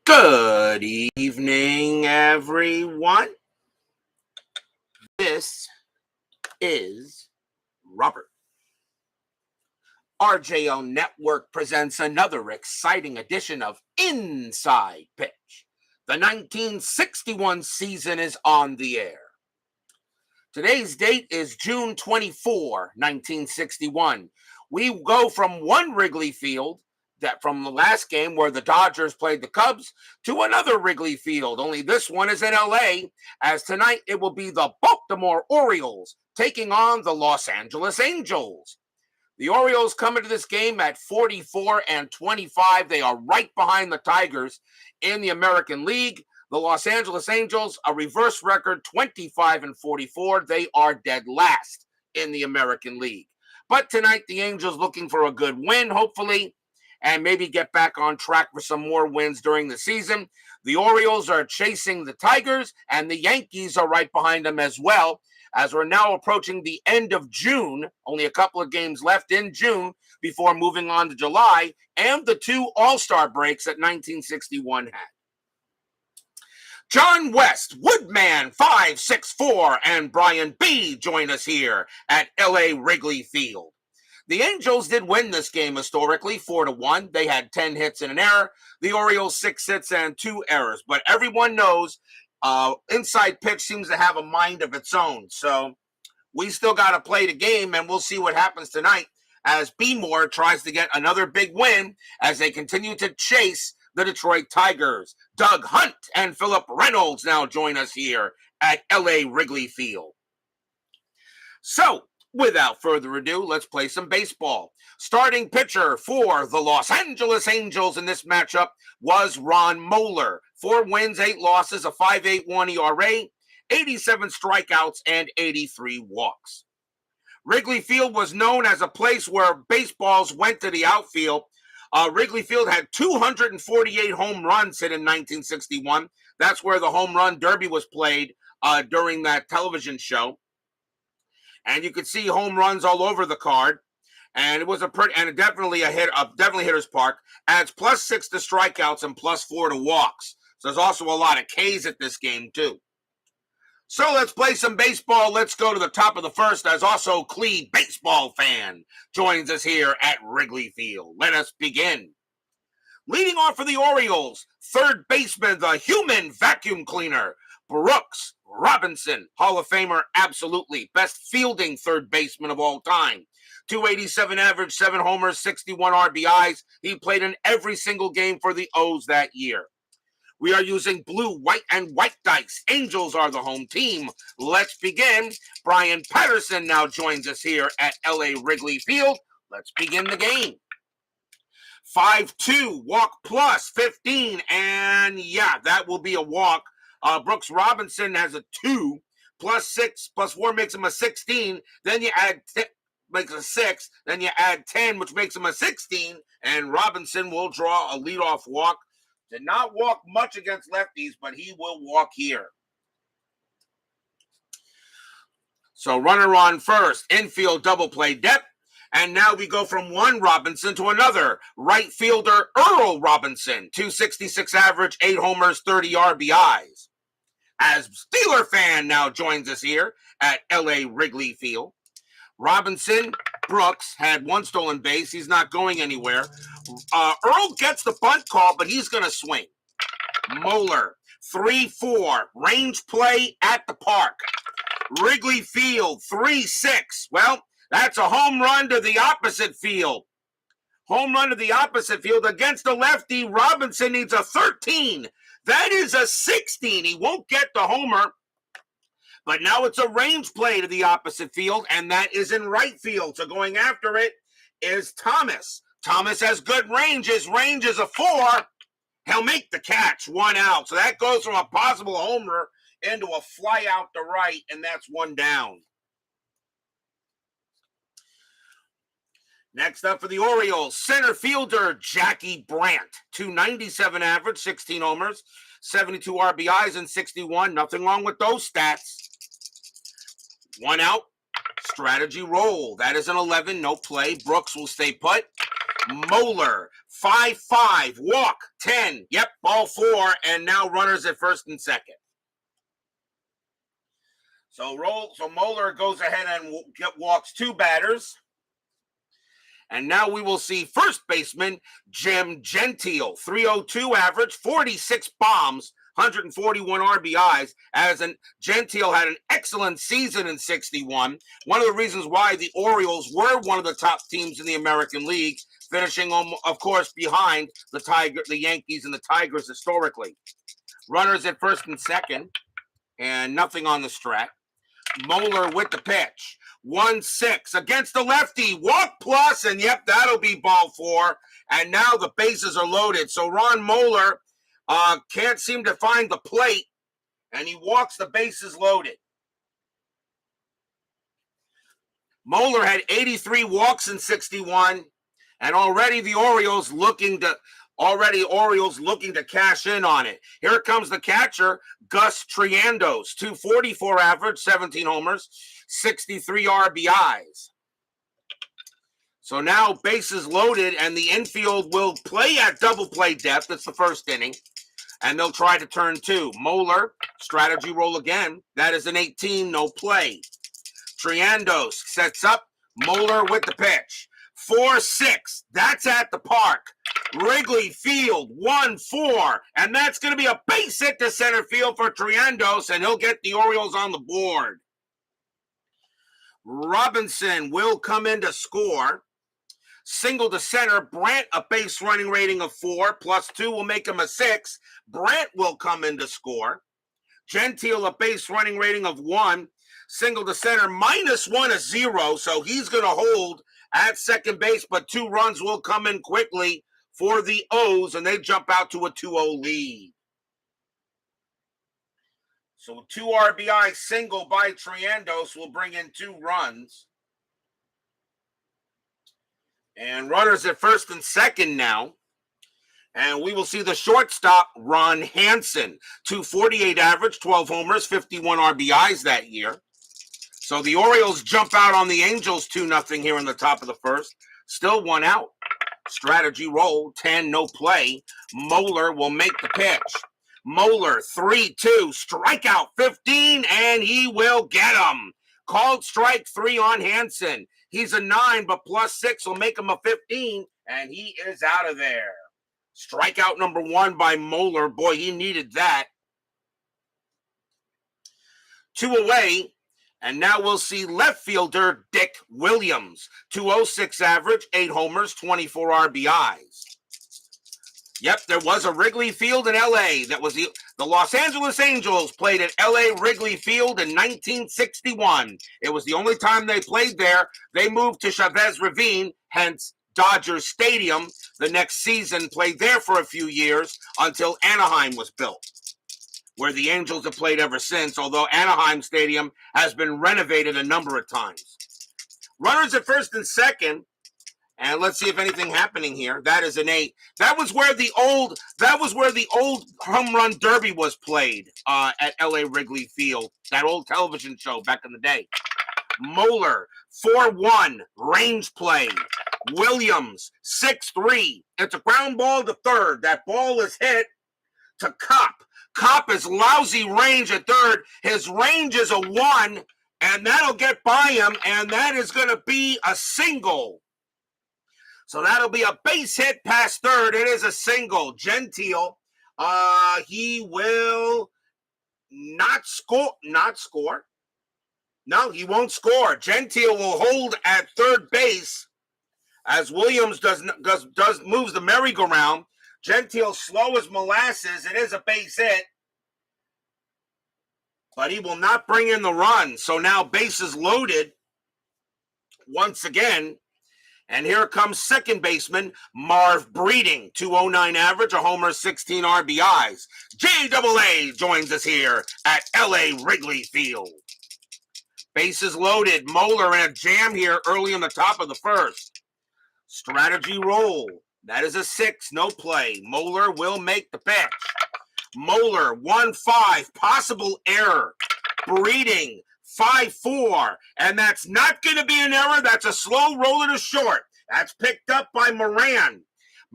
Good evening, everyone. This is Robert. RJO Network presents another exciting edition of Inside Pitch. The 1961 season is on the air. Today's date is June 24, 1961. We go from one Wrigley Field that from the last game where the Dodgers played the Cubs to another Wrigley Field. Only this one is in LA, as tonight it will be the Baltimore Orioles taking on the Los Angeles Angels. The Orioles come into this game at 44-25. They are right behind the Tigers in the American League. The Los Angeles Angels, a reverse record, 25-44. They are dead last in the American League. But tonight, the Angels looking for a good win, hopefully, and maybe get back on track for some more wins during the season. The Orioles are chasing the Tigers, and the Yankees are right behind them as well, as we're now approaching the end of June, only a couple of games left in June before moving on to July, and the two All-Star breaks that 1961 had. John West, Woodman 564, and Brian B. join us here at LA Wrigley Field. The Angels did win this game historically, 4-1. They had 10 hits and an error. The Orioles, 6 hits and 2 errors. But everyone knows Inside Pitch seems to have a mind of its own. So we still got to play the game, and we'll see what happens tonight as B. Moore tries to get another big win as they continue to chase the Detroit Tigers. Doug Hunt and Philip Reynolds now join us here at LA Wrigley Field. So, without further ado, let's play some baseball. Starting pitcher for the Los Angeles Angels in this matchup was Ron Moeller. 4 wins, 8 losses, a 5.81 ERA, 87 strikeouts, and 83 walks. Wrigley Field was known as a place where baseballs went to the outfield. Wrigley Field had 248 home runs hit in 1961. That's where the home run derby was played during that television show. And you could see home runs all over the card. And it was definitely hitter's park. Adds +6 to strikeouts and +4 to walks. So there's also a lot of Ks at this game too. So let's play some baseball. Let's go to the top of the first, as also Clee baseball fan joins us here at Wrigley Field. Let us begin. Leading off for the Orioles, third baseman, the human vacuum cleaner, Brooks Robinson, Hall of Famer, absolutely. Best fielding third baseman of all time. 287 average, 7 homers, 61 RBIs. He played in every single game for the O's that year. We are using blue, white, and white dice. Angels are the home team. Let's begin. Brian Patterson now joins us here at LA Wrigley Field. Let's begin the game. 5-2, walk plus 15, and yeah, that will be a walk. Brooks Robinson has a 2, +6, +4 makes him a 16. Then you add makes a 6. Then you add 10, which makes him a 16. And Robinson will draw a leadoff walk. Did not walk much against lefties, but he will walk here. So runner on first, infield double play depth. And now we go from one Robinson to another. Right fielder Earl Robinson, 266 average, 8 homers, 30 RBIs. As Steeler fan now joins us here at LA Wrigley Field. Robinson, Brooks had 1 stolen base. He's not going anywhere. Earl gets the bunt call, but he's going to swing. Moeller, 3-4, range play at the park. Wrigley Field, 3-6. Well, that's a home run to the opposite field. Home run to the opposite field against the lefty. Robinson needs a 13. That is a 16. He won't get the homer. But now it's a range play to the opposite field, and that is in right field. So going after it is Thomas. Thomas has good range. His range is a 4. He'll make the catch, 1 out. So that goes from a possible homer into a fly out to right, and that's 1 down. Next up for the Orioles, center fielder Jackie Brandt. 297 average, 16 homers, 72 RBIs, and 61. Nothing wrong with those stats. 1 out, strategy roll. That is an 11, no play. Brooks will stay put. Moeller, 5-5, walk, 10. Yep, ball 4, and now runners at first and second. So Moeller goes ahead and walks 2 batters. And now we will see first baseman Jim Gentile, 302 average, 46 bombs, 141 RBIs. Gentile had an excellent season in 61. One of the reasons why the Orioles were one of the top teams in the American League, finishing, of course, behind the Yankees and the Tigers historically. Runners at first and second, and nothing on the strat. Moeller with the pitch. 1-6 against the lefty. Walk plus, and yep, that'll be ball 4. And now the bases are loaded. So Ron Moeller can't seem to find the plate, and he walks the bases loaded. Moeller had 83 walks in 61, and already the Orioles looking to cash in on it. Here comes the catcher, Gus Triandos, 244 average, 17 homers, 63 RBIs. So now bases loaded, and the infield will play at double play depth. It's the first inning, and they'll try to turn 2. Moeller, strategy roll again. That is an 18, no play. Triandos sets up, Moeller with the pitch. 4-6, that's at the park. Wrigley Field, 1-4, and that's going to be a base hit to center field for Triandos, and he'll get the Orioles on the board. Robinson will come in to score. Single to center. Brandt, a base running rating of 4, +2 will make him a 6. Brandt will come in to score. Gentile, a base running rating of 1. Single to center, -1 is 0, so he's going to hold at second base, but 2 runs will come in quickly for the O's, and they jump out to a 2-0 lead. So 2 RBI single by Triandos will bring in 2 runs. And runners at first and second now. And we will see the shortstop, Ron Hansen, 248 average, 12 homers, 51 RBIs that year. So the Orioles jump out on the Angels 2-0 here in the top of the first. Still 1 out. Strategy roll, 10, no play. Moeller will make the pitch. Moeller, 3-2, strikeout 15, and he will get him. Called strike 3 on Hansen. He's a 9, but +6 will make him a 15, and he is out of there. Strikeout number 1 by Moeller. Boy, he needed that. 2 away. And now we'll see left fielder Dick Williams, 206 average, 8 homers, 24 RBIs. Yep, there was a Wrigley Field in L.A. That was the Los Angeles Angels played at L.A. Wrigley Field in 1961. It was the only time they played there. They moved to Chavez Ravine, hence Dodger Stadium. The next season played there for a few years until Anaheim was built, where the Angels have played ever since, although Anaheim Stadium has been renovated a number of times. Runners at first and second, and let's see if anything happening here. That is an 8. That was where the old home run derby was played at LA Wrigley Field, that old television show back in the day. Moeller, 4-1, range play. Williams, 6-3. It's a ground ball to third. That ball is hit to Kopp. Kopp is lousy range at third. His range is a 1, and that'll get by him, and that is going to be a single. So that'll be a base hit past third. It is a single. Gentile, he will not score. No, he won't score. Gentile will hold at third base as Williams moves the merry-go-round. Gentile slow as molasses. It is a base hit, but he will not bring in the run. So now bases loaded once again. And here comes second baseman Marv Breeding, 209 average, a homer, 16 RBIs. JAA joins us here at LA Wrigley Field. Bases loaded. Moeller in a jam here early in the top of the first. Strategy roll. That is a 6, no play. Moeller will make the pitch. Moeller, 1-5, possible error. Breeding, 5-4. And that's not going to be an error. That's a slow roller to short. That's picked up by Moran.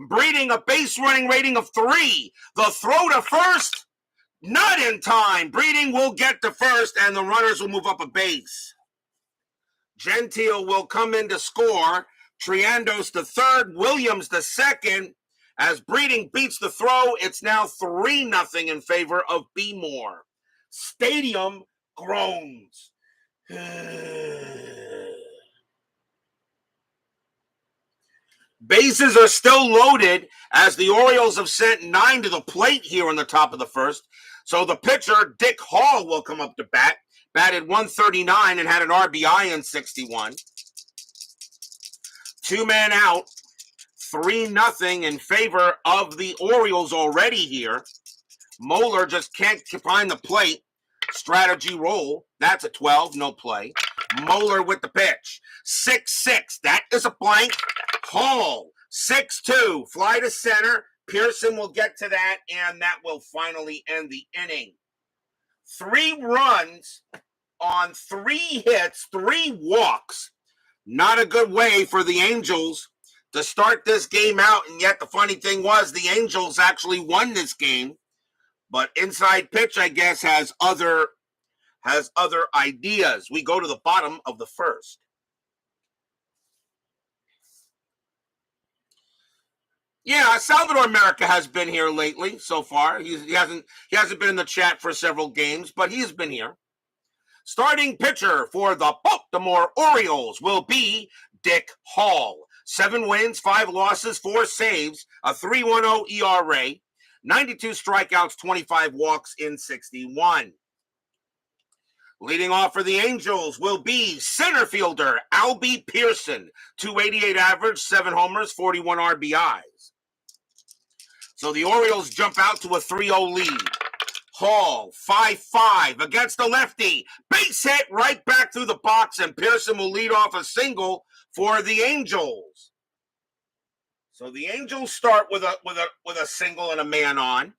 Breeding a base running rating of 3. The throw to first, not in time. Breeding will get to first, and the runners will move up a base. Gentile will come in to score. Triandos to third. Williams to second. As Breeding beats the throw, it's now 3-0 in favor of B. Moore. Stadium groans. Bases are still loaded as the Orioles have sent 9 to the plate here in the top of the first. So the pitcher, Dick Hall, will come up to bat. Batted 139 and had an RBI in 61. 2-man out. 3-0 in favor of the Orioles already here. Moeller just can't find the plate. Strategy roll. That's a 12. No play. Moeller with the pitch. 6-6. That is a blank. Hall. 6-2. Fly to center. Pearson will get to that, and that will finally end the inning. 3 runs on 3 hits, 3 walks. Not a good way for the Angels to start this game out, and yet the funny thing was the Angels actually won this game. But Inside Pitch, I guess, has other ideas. We go to the bottom of the first. Yeah, Salvador America has been here lately so far. He hasn't been in the chat for several games, but he's been here. Starting pitcher for the Baltimore Orioles will be Dick Hall. 7 wins, 5 losses, 4 saves, a 3.10 ERA, 92 strikeouts, 25 walks in 61. Leading off for the Angels will be center fielder Albie Pearson. 288 average, 7 homers, 41 RBIs. So the Orioles jump out to a 3-0 lead. Hall, 5-5 against the lefty. Base hit right back through the box, and Pearson will lead off a single for the Angels. So the Angels start with a single and a man on.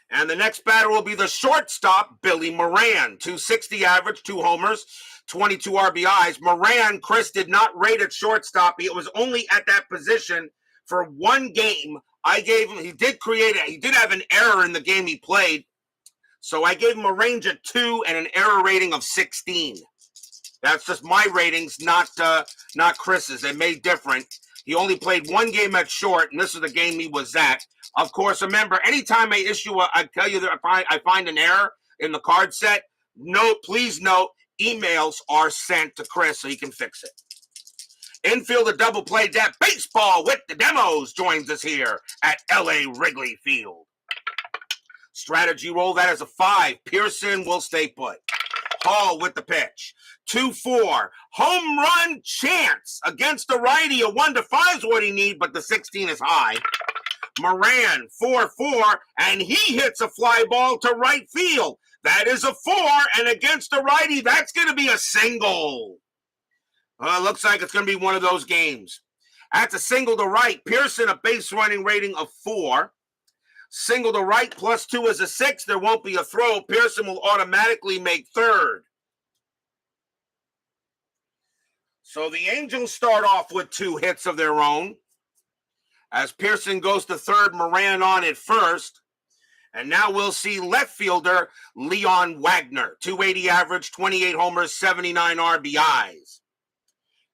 And the next batter will be the shortstop, Billy Moran. 260 average, 2 homers, 22 RBIs. Moran, Chris, did not rate at shortstop. It was only at that position for 1 game. I gave him, he did have an error in the game he played. So I gave him a range of 2 and an error rating of 16. That's just my ratings, not Chris's. They made different. He only played 1 game at short, and this is the game he was at. Of course, remember, anytime I tell you that I find an error in the card set, please note, emails are sent to Chris so he can fix it. Infield a double play depth. Baseball with the demos joins us here at LA Wrigley Field. Strategy roll, that is a 5. Pearson will stay put. Hall with the pitch. 2-4. Home run chance against the righty. A 1-5 is what he needs, but the 16 is high. Moran, 4-4, and he hits a fly ball to right field. That is a 4, and against the righty, that's going to be a single. Looks like it's going to be one of those games. That's a single to right. Pearson, a base running rating of 4. Single to right plus 2 is a 6. There won't be a throw. Pearson will automatically make third. So the Angels start off with 2 hits of their own. As Pearson goes to third, Moran on at first. And now we'll see left fielder Leon Wagner. 280 average, 28 homers, 79 RBIs.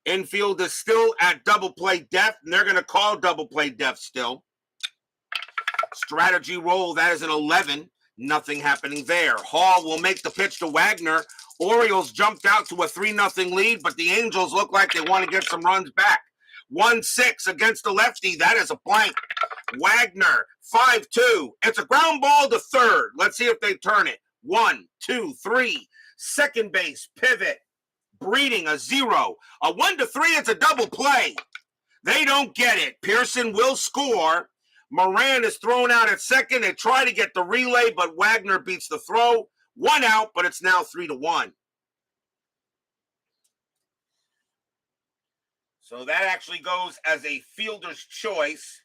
Infield is still at double play depth, and they're going to call double play depth still. Strategy roll, that is an 11. Nothing happening there. Hall will make the pitch to Wagner. Orioles jumped out to a 3-0 lead, but the Angels look like they want to get some runs back. 1-6 against the lefty. That is a blank. Wagner, 5-2. It's a ground ball to third. Let's see if they turn it. 1, 2, 3. Second base, pivot. Breeding, a 0. A 1-3, it's a double play. They don't get it. Pearson will score. Moran is thrown out at second. They try to get the relay, but Wagner beats the throw. 1 out, but it's now 3-1. So that actually goes as a fielder's choice,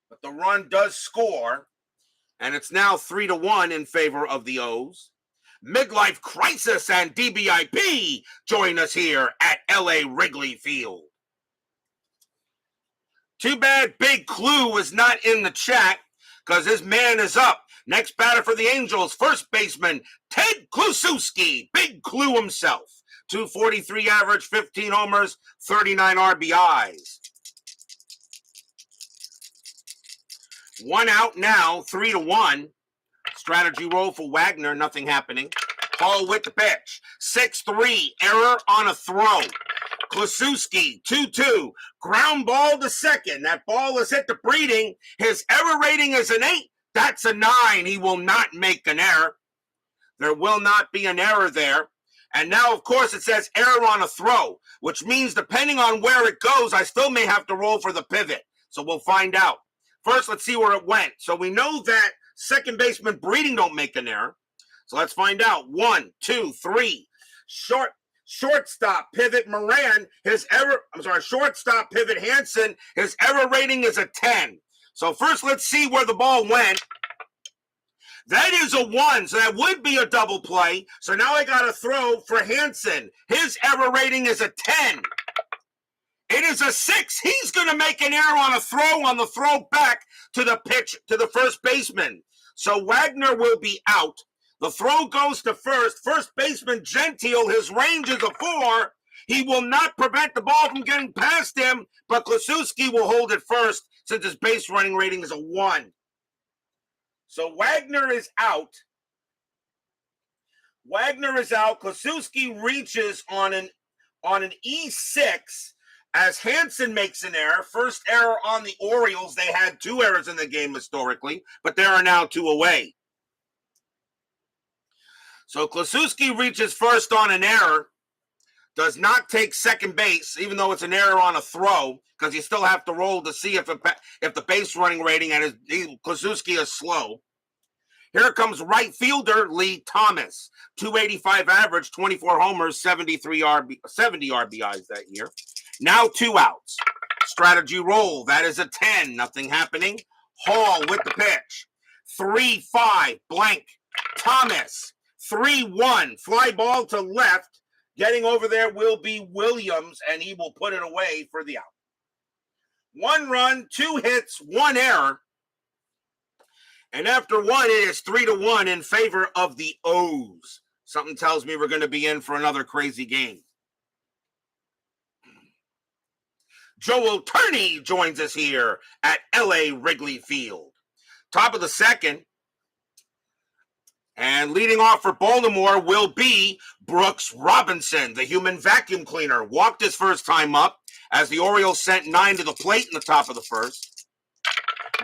but the run does score, and it's now 3-1 in favor of the O's. Midlife Crisis and DBIP join us here at LA Wrigley Field. Too bad Big Clue was not in the chat because his man is up. Next batter for the Angels, first baseman Ted Kluszewski, Big Clue himself. 243 average, 15 homers, 39 RBIs. One out now, 3-1. Strategy roll for Wagner, nothing happening. Hall with the pitch. 6-3, error on a throw. Kluszewski, 2-2, ground ball to second. That ball is hit the breeding. His error rating is an 8. That's a 9. He will not make an error. There will not be an error there. And now, of course, it says error on a throw, which means depending on where it goes, I still may have to roll for the pivot. So we'll find out. First, let's see where it went. So we know that second baseman Breeding don't make an error. So let's find out. 1, 2, 3. Shortstop pivot Moran, shortstop pivot Hansen, his error rating is a 10. So first let's see where the ball went. That is a 1, so that would be a double play. So now I got to throw for Hansen. His error rating is a 10. It is a 6. He's going to make an error on a throw back to the pitch to the first baseman. So Wagner will be out. The throw goes to first. First baseman Gentile, his range is a 4. He will not prevent the ball from getting past him, but Kluszewski will hold it first since his base running rating is a 1. So Wagner is out. Kluszewski reaches on an E6 as Hansen makes an error. First error on the Orioles. They had 2 errors in the game historically, but there are now 2 away. So Kluszewski reaches first on an error, does not take second base, even though it's an error on a throw, because you still have to roll to see if the base running rating and Kluszewski is slow. Here comes right fielder Lee Thomas, 285 average, 24 homers, 70 RBIs that year. Now 2 outs. Strategy roll, that is a 10, nothing happening. Hall with the pitch. 3-5, blank. Thomas. 3-1, fly ball to left. Getting over there will be Williams, and he will put it away for the out. 1 run, 2 hits, 1 error. And after 1, it is 3-1 in favor of the O's. Something tells me we're going to be in for another crazy game. Joe Turney joins us here at LA Wrigley Field. Top of the second. And leading off for Baltimore will be Brooks Robinson, the human vacuum cleaner. Walked his first time up as the Orioles sent 9 to the plate in the top of the first.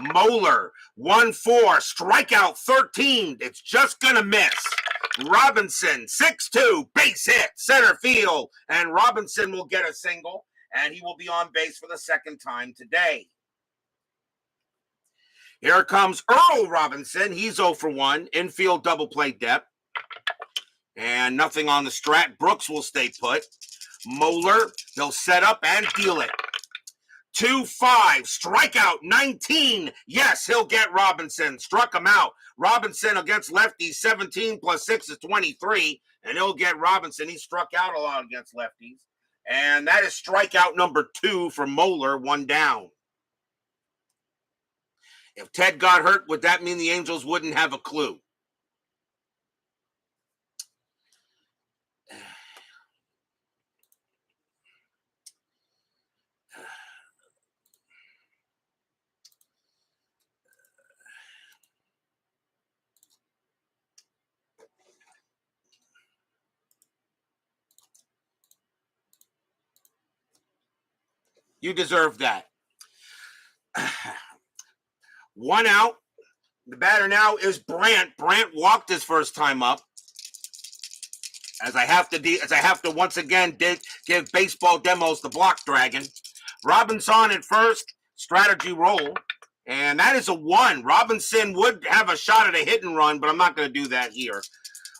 Moeller, 1-4, strikeout 13. It's just going to miss. Robinson, 6-2, base hit, center field. And Robinson will get a single, and he will be on base for the second time today. Here comes Earl Robinson. He's 0 for 1. Infield double play depth. And nothing on the strat. Brooks will stay put. Moeller, he'll set up and deal it. 2-5, strikeout 19. Yes, he'll get Robinson. Struck him out. Robinson against lefties, 17 plus 6 is 23. And he'll get Robinson. He struck out a lot against lefties. And that is strikeout number 2 for Moeller, 1 down. If Ted got hurt, would that mean the Angels wouldn't have a clue? You deserve that. 1 out. The batter now is Brandt. Brandt walked his first time up. As I have to once again give baseball demos the Block Dragon. Robinson at first. Strategy roll. And that is a 1. Robinson would have a shot at a hit and run, but I'm not going to do that here.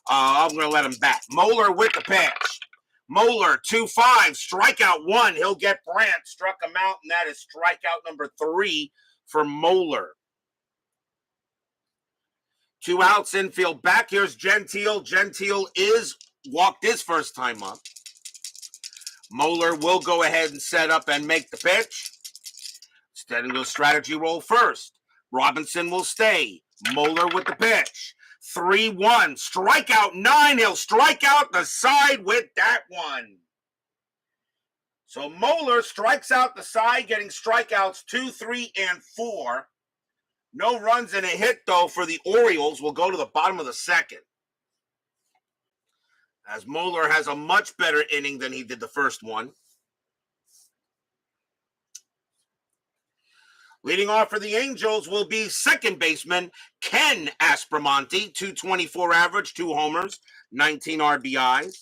I'm going to let him bat. Moeller with the pitch. Moeller, 2-5, strikeout 1. He'll get Brandt. Struck him out, and that is strikeout number 3 for Moeller. 2 outs, infield back. Here's Gentile. Gentile is walked his first time up. Moeller will go ahead and set up and make the pitch. Instead of strategy roll first. Robinson will stay. Moeller with the pitch. 3-1. Strikeout 9. He'll strike out the side with that one. So Moeller strikes out the side, getting strikeouts 2, 3, and 4. No runs and a hit, though, for the Orioles. Will go to the bottom of the second. As Moeller has a much better inning than he did the first one. Leading off for the Angels will be second baseman Ken Aspromonte, 224 average, 2 homers, 19 RBIs.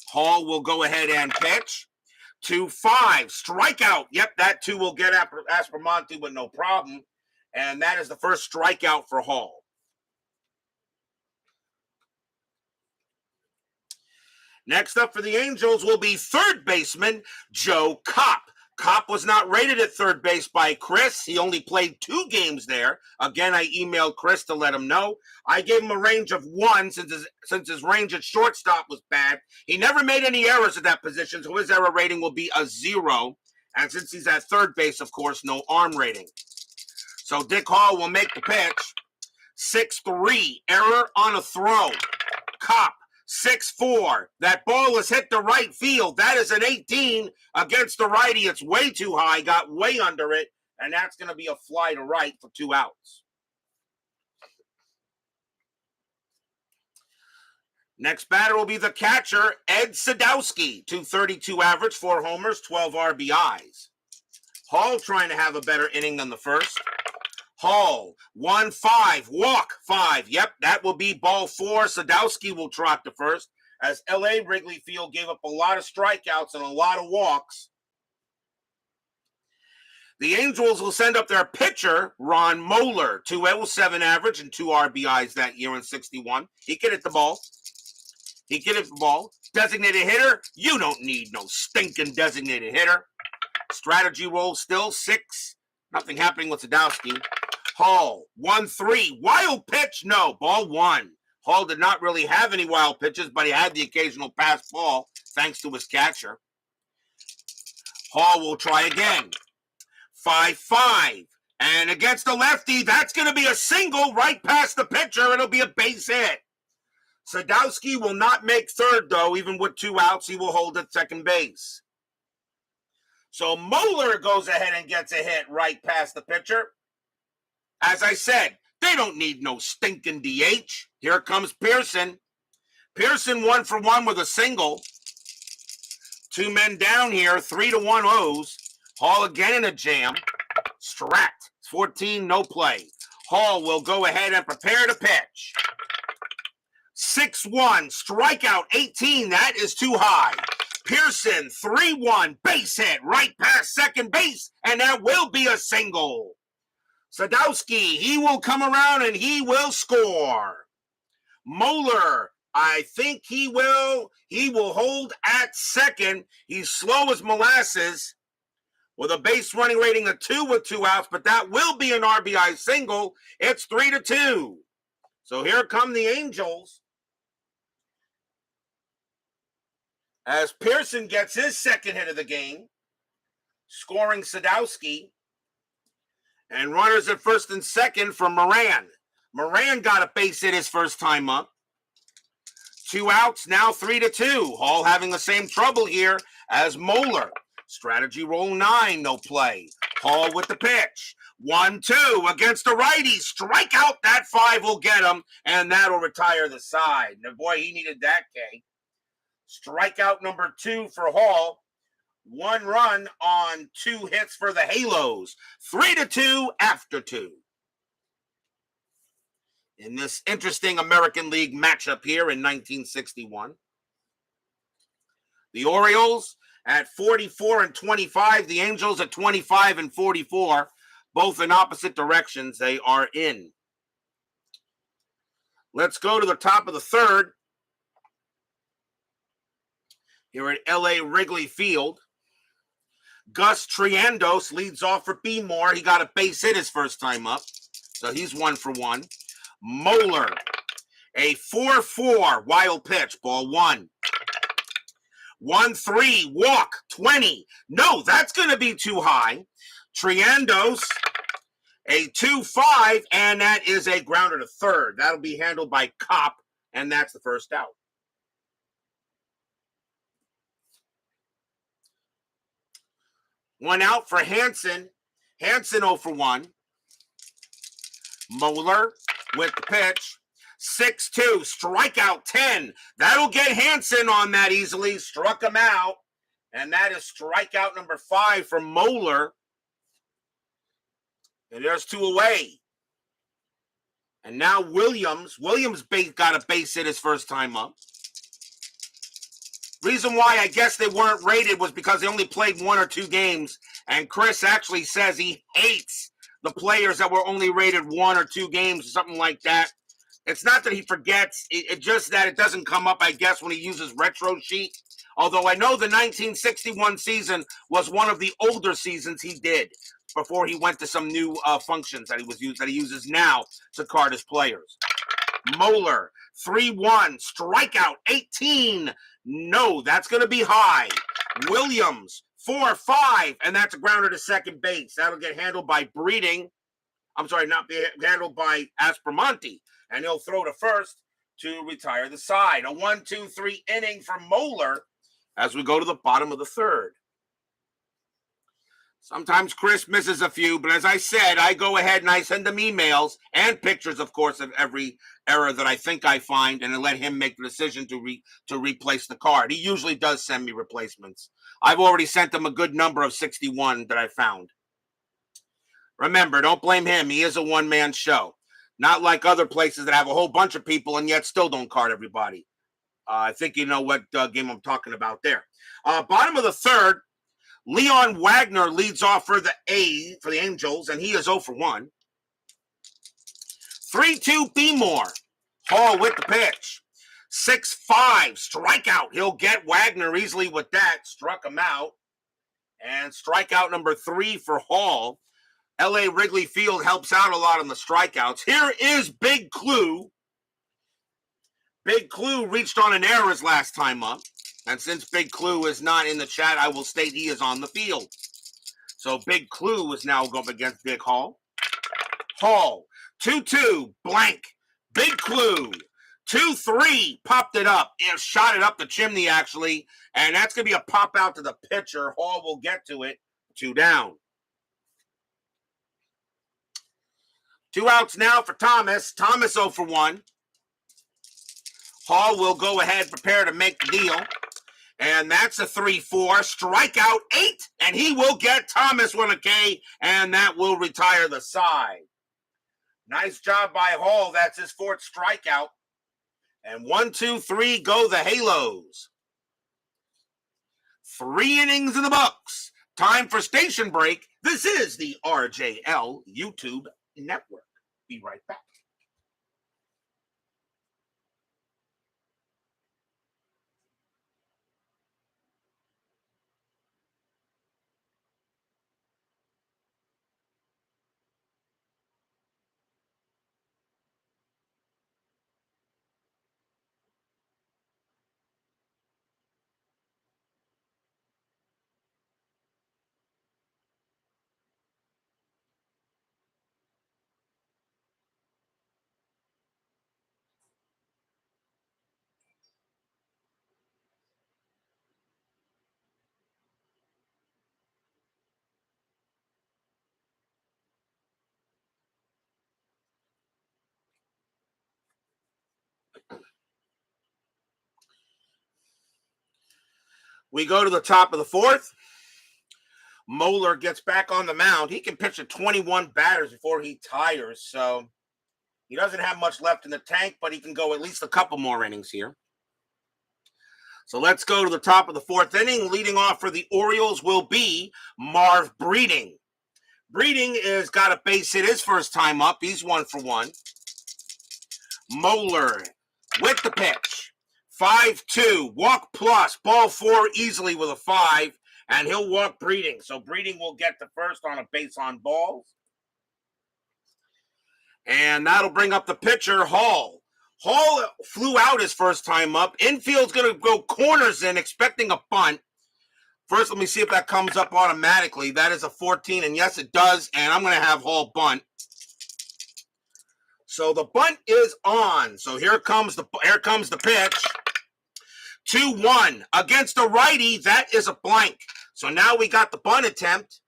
Hall will go ahead and pitch. 2-5, strikeout. Yep, that 2 will get Aspromonte with no problem. And that is the first strikeout for Hall. Next up for the Angels will be third baseman Joe Kopp. Kopp was not rated at third base by Chris. He only played 2 games there. Again, I emailed Chris to let him know. I gave him a range of 1 since his range at shortstop was bad. He never made any errors at that position, so his error rating will be a 0. And since he's at third base, of course, no arm rating. So Dick Hall will make the pitch. 6-3, error on a throw. Kopp. 6-4. That ball is hit to right field. That is an 18 against the righty. It's way too high. Got way under it. And that's going to be a fly to right for 2 outs. Next batter will be the catcher, Ed Sadowski. 232 average, 4 homers, 12 RBIs. Hall trying to have a better inning than the first. Hall, 1-5, walk 5. Yep, that will be ball 4. Sadowski will trot to first as LA Wrigley Field gave up a lot of strikeouts and a lot of walks. The Angels will send up their pitcher, Ron Moeller, 207 average and 2 RBIs that year in 61. He can hit the ball. Designated hitter, you don't need no stinking designated hitter. Strategy roll still 6. Nothing happening with Sadowski. Hall, 1-3. Wild pitch? No, ball 1. Hall did not really have any wild pitches, but he had the occasional pass ball thanks to his catcher. Hall will try again. 5-5. And against the lefty, that's going to be a single right past the pitcher. It'll be a base hit. Sadowski will not make third, though. Even with 2 outs, he will hold at second base. So Moeller goes ahead and gets a hit right past the pitcher. As I said, they don't need no stinking DH. Here comes Pearson. Pearson 1 for 1 with a single. 2 men down here, 3-1 O's. Hall again in a jam. Strat, 14, no play. Hall will go ahead and prepare to pitch. 6-1, strikeout 18, that is too high. Pearson, 3-1, base hit right past second base, and that will be a single. Sadowski, he will come around and he will score. Moeller, I think he will hold at second. He's slow as molasses with a base running rating of 2 with 2 outs, but that will be an RBI single. It's 3-2. So here come the Angels. As Pearson gets his second hit of the game, scoring Sadowski. And runners at first and second for Moran. Moran got a base hit his first time up. 2 outs, now 3-2. Hall having the same trouble here as Moeller. Strategy roll 9, no play. Hall with the pitch. 1-2 against the righty. Strike out, that 5 will get him, and that'll retire the side. Now, boy, he needed that, K. Strikeout number 2 for Hall. 1 run on 2 hits for the Halos. 3-2 after 2. In this interesting American League matchup here in 1961. The Orioles at 44-25. The Angels at 25-44. Both in opposite directions they are in. Let's go to the top of the third. Here at LA Wrigley Field. Gus Triandos leads off for B. Moore. He got a base hit his first time up, so he's 1 for 1. Moeller, a 4-4 wild pitch, ball 1. 1-3 walk, 20. No, that's going to be too high. Triandos, a 2-5, and that is a grounder to third. That'll be handled by Kopp, and that's the first out. One out for Hansen. Hansen 0 for 1. Moeller with the pitch. 6-2, strikeout 10. That'll get Hansen on that easily. Struck him out. And that is strikeout number 5 for Moeller. And there's 2 away. And now Williams. Williams got a base hit his first time up. Reason why I guess they weren't rated was because they only played 1 or 2 games. And Chris actually says he hates the players that were only rated 1 or 2 games or something like that. It's not that he forgets. It's just that it doesn't come up, I guess, when he uses retro sheet. Although I know the 1961 season was one of the older seasons he did before he went to some new functions that he uses now to card his players. Moeller, 3-1, strikeout 18. No, that's going to be high. Williams, 4-5, and that's a grounder to second base. That'll get handled by Breeding. I'm sorry, not be handled by Aspromonte. And he'll throw to first to retire the side. A 1-2-3 inning for Moeller as we go to the bottom of the third. Sometimes Chris misses a few, but as I said, I go ahead and I send him emails and pictures, of course, of every error that I think I find, and I let him make the decision to replace the card. He usually does send me replacements. I've already sent him a good number of 61 that I found. Remember, don't blame him. He is a one-man show. Not like other places that have a whole bunch of people and yet still don't card everybody. I think you know what game I'm talking about there. Bottom of the third, Leon Wagner leads off for the Angels, and he is 0 for 1. 3-2 Beemore. Hall with the pitch. 6-5 strikeout. He'll get Wagner easily with that. Struck him out. And strikeout number 3 for Hall. LA Wrigley Field helps out a lot on the strikeouts. Here is Big Clue. Big Clue reached on an error his last time up. And since Big Clue is not in the chat, I will state he is on the field. So Big Clue is now going up against Big Hall. Hall, 2-2, blank. Big Clue, 2-3, popped it up. Shot it up the chimney, actually. And that's going to be a pop out to the pitcher. Hall will get to it. 2 down. 2 outs now for Thomas. Thomas 0 for 1. Hall will go ahead, prepare to make the deal. And that's a 3-4. Strikeout 8. And he will get Thomas with a K. And that will retire the side. Nice job by Hall. That's his 4th strikeout. And 1, 2, 3 go the Halos. 3 innings in the books. Time for station break. This is the RJL YouTube Network. Be right back. We go to the top of the 4th. Moeller gets back on the mound. He can pitch to 21 batters before he tires, so he doesn't have much left in the tank, but he can go at least a couple more innings here. So let's go to the top of the 4th inning. Leading off for the Orioles will be Marv Breeding. Breeding has got a base hit his first time up. He's 1 for 1. Moeller with the pitch. 5-2, walk plus, ball 4 easily with a 5, and he'll walk Breeding. So Breeding will get the first on a base on balls. And that'll bring up the pitcher, Hall. Hall flew out his first time up. Infield's going to go corners in, expecting a bunt. First, let me see if that comes up automatically. That is a 14, and yes, it does. And I'm going to have Hall bunt. So the bunt is on. So here comes the pitch. 2-1 against the righty. That is a blank. So now we got the bunt attempt.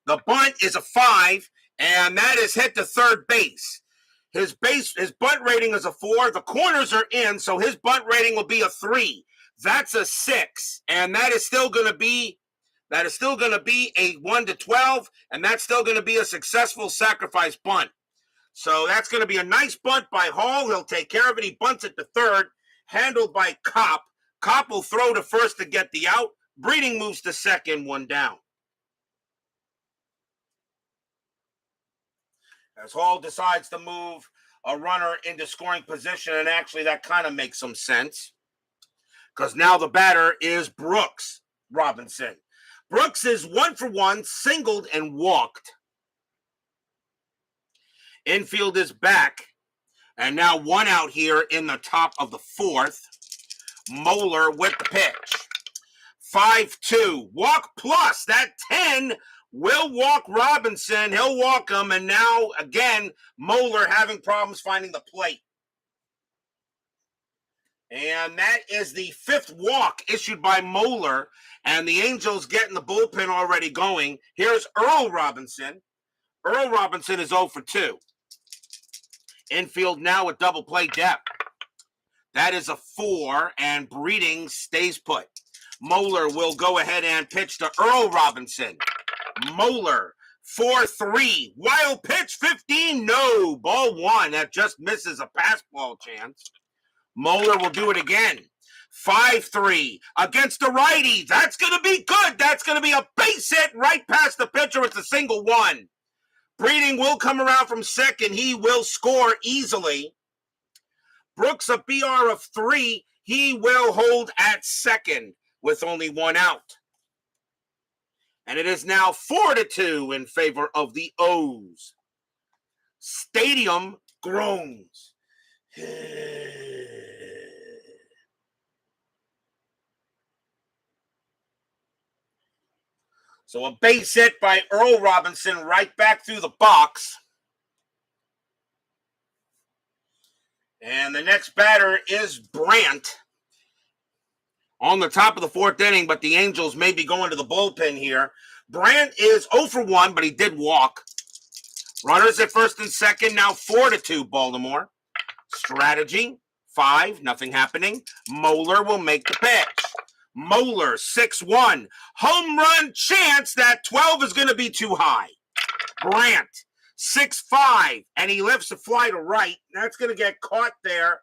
The bunt is a 5, and that is hit to third base. His bunt rating is a 4. The corners are in, so his bunt rating will be a 3. That's a 6, and that is still going to be a 1-12, and that's still going to be a successful sacrifice bunt. So that's going to be a nice bunt by Hall. He'll take care of it. He bunts it to third, handled by Kopp. Kopp will throw to first to get the out. Breeding moves to second, 1 down. As Hall decides to move a runner into scoring position, and actually that kind of makes some sense because now the batter is Brooks Robinson. Brooks is 1 for 1, singled and walked. Infield is back, and now 1 out here in the top of the 4th. Moeller with the pitch. 5-2, walk plus, that 10 will walk Robinson. He'll walk him, and now, again, Moeller having problems finding the plate. And that is the 5th walk issued by Moeller, and the Angels getting the bullpen already going. Here's Earl Robinson. Earl Robinson is 0 for 2. Infield now with double play depth. That is a 4, and Breeding stays put. Moeller will go ahead and pitch to Earl Robinson. Moeller, 4-3. Wild pitch, 15. No. Ball 1. That just misses a pass ball chance. Moeller will do it again. 5-3 against the righty. That's going to be good. That's going to be a base hit right past the pitcher. It's a single 1. Breeding will come around from second. He will score easily. Brooks, a BR of 3. He will hold at second with only 1 out. And it is now 4-2 in favor of the O's. Stadium groans. So a base hit by Earl Robinson right back through the box. And the next batter is Brandt on the top of the 4th inning, but the Angels may be going to the bullpen here. Brandt is 0 for 1, but he did walk. Runners at first and second, now 4-2 Baltimore. Strategy, 5, nothing happening. Moeller will make the pitch. Moeller, 6-1. Home run chance. That 12 is going to be too high. Brandt, 6-5, and he lifts a fly to right. That's going to get caught there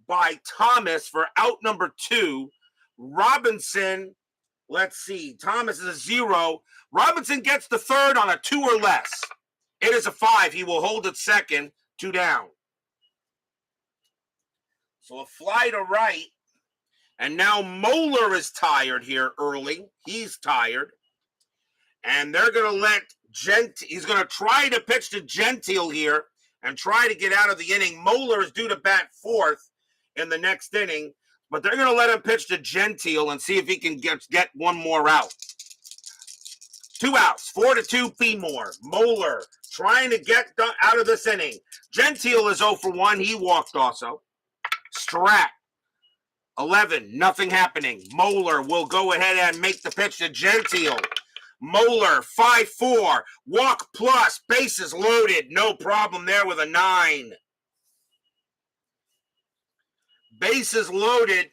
by Thomas for out number 2. Robinson, let's see, Thomas is a 0. Robinson gets the third on a 2 or less. It is a 5. He will hold it second, 2 down. So a fly to right. And now Moeller is tired here early. He's tired. And they're going to let he's going to try to pitch to Gentile here and try to get out of the inning. Moeller is due to bat 4th in the next inning. But they're going to let him pitch to Gentile and see if he can get 1 more out. 2 outs, 4-2 Beemore. Moeller trying to get out of this inning. Gentile is 0 for 1. He walked also. Strat, 11, nothing happening. Moeller will go ahead and make the pitch to Gentile. Moeller, 5-4. Walk plus, bases loaded. No problem there with a 9. Bases loaded.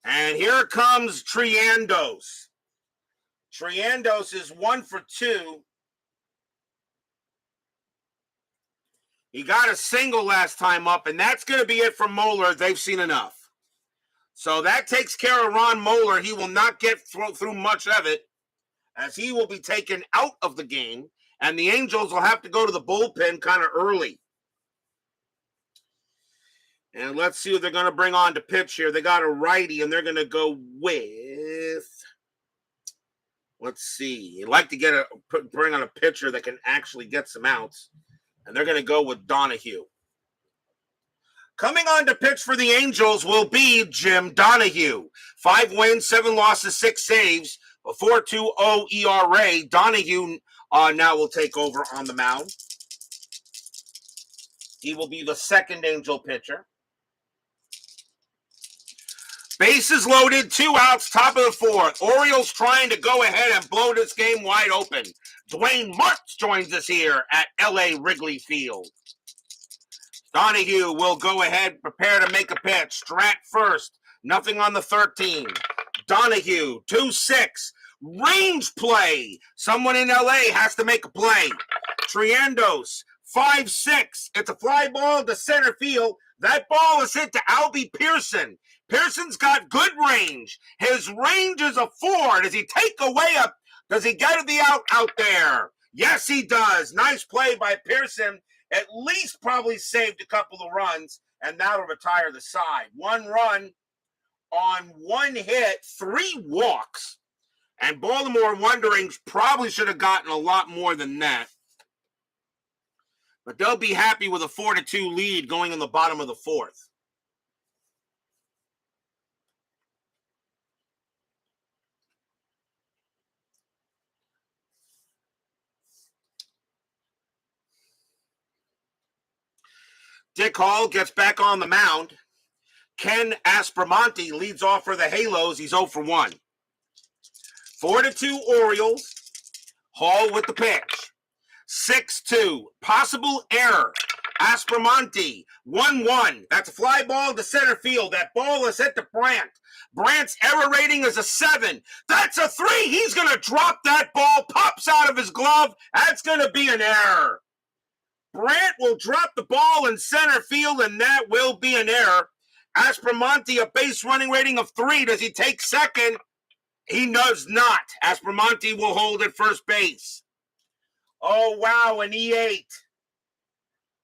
And here comes Triandos. Triandos is 1 for 2. He got a single last time up, and that's going to be it for Moeller. They've seen enough. So that takes care of Ron Moeller. He will not get through much of it, as he will be taken out of the game, and the Angels will have to go to the bullpen kind of early. And let's see what they're going to bring on to pitch here. They got a righty, and they're going to go with Let's see. You'd like to bring on a pitcher that can actually get some outs, and they're going to go with Donahue. Coming on to pitch for the Angels will be Jim Donahue. 5 wins, 7 losses, 6 saves, a 4.20 ERA. Donahue now will take over on the mound. He will be the second Angel pitcher. Bases loaded, 2 outs, top of the 4th. Orioles trying to go ahead and blow this game wide open. Dwayne Martz joins us here at LA Wrigley Field. Donahue will go ahead, prepare to make a pitch. Strat first, nothing on the 13. Donahue, 2-6. Range play. Someone in LA has to make a play. Triendos, 5-6. It's a fly ball to center field. That ball is hit to Albie Pearson. Pearson's got good range. His range is a 4. Does he take away does he get the out there? Yes, he does. Nice play by Pearson. At least probably saved a couple of runs, and that'll retire the side. 1 run on 1 hit, 3 walks. And Baltimore Wanderings probably should have gotten a lot more than that. But they'll be happy with a 4-2 lead going in the bottom of the 4th. Dick Hall gets back on the mound. Ken Aspromonte leads off for the Halos. He's 0 for 1. 4-2 Orioles. Hall with the pitch. 6-2. Possible error. Aspromonte. 1-1. That's a fly ball to center field. That ball is hit to Brandt. Brandt's error rating is a 7. That's a 3. He's going to drop that ball. Pops out of his glove. That's going to be an error. Brandt will drop the ball in center field, and that will be an error. Aspromonte, a base running rating of 3. Does he take second? He does not. Aspromonte will hold at first base. Oh, wow, an E8.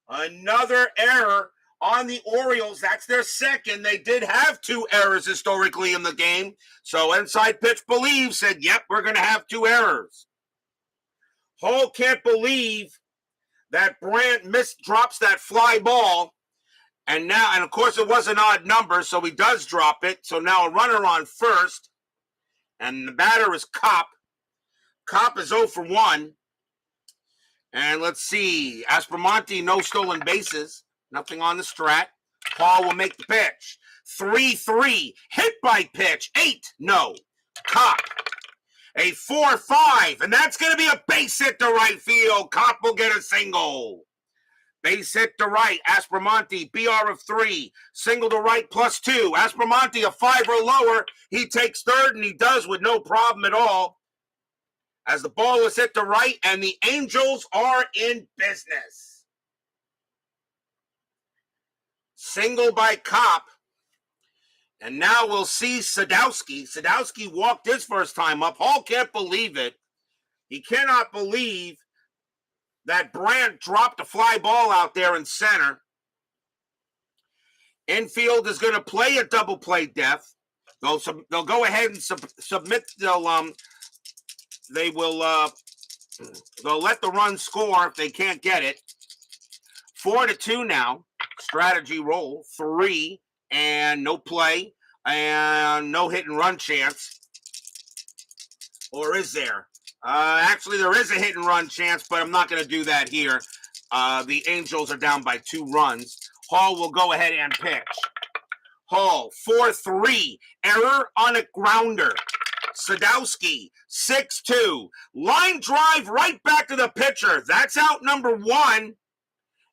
Another error on the Orioles. That's their second. They did have 2 errors historically in the game. So Inside Pitch Believe said, yep, we're going to have 2 errors. Hall can't believe that Brandt drops that fly ball. And of course, it was an odd number, so he does drop it. So now a runner on first. And the batter is Kopp. Kopp is 0 for 1. And let's see. Aspromonte, no stolen bases. Nothing on the strat. Paul will make the pitch. 3-3. Hit by pitch. 8. No. Kopp. A 4-5. And that's going to be a base hit to right field. Kopp will get a single. Base hit to right. Aspromonte, BR of 3. Single to right +2. Aspromonte, a 5 or lower. He takes third, and he does with no problem at all. As the ball is hit to right, and the Angels are in business. Single by Kopp. And now we'll see Sadowski. Sadowski walked his first time up. Hall can't believe it. He cannot believe that Brandt dropped a fly ball out there in center. Infield is going to play a double play death. They'll go ahead and submit. They'll let the run score if they can't get it. 4-2 now. Strategy roll 3 and no play and no hit and run chance. Or is there? Actually, there is a hit and run chance, but I'm not going to do that here. The Angels are down by 2 runs. Hall will go ahead and pitch. Hall, 4-3. Error on a grounder. Sadowski, 6-2. Line drive right back to the pitcher. That's out number 1.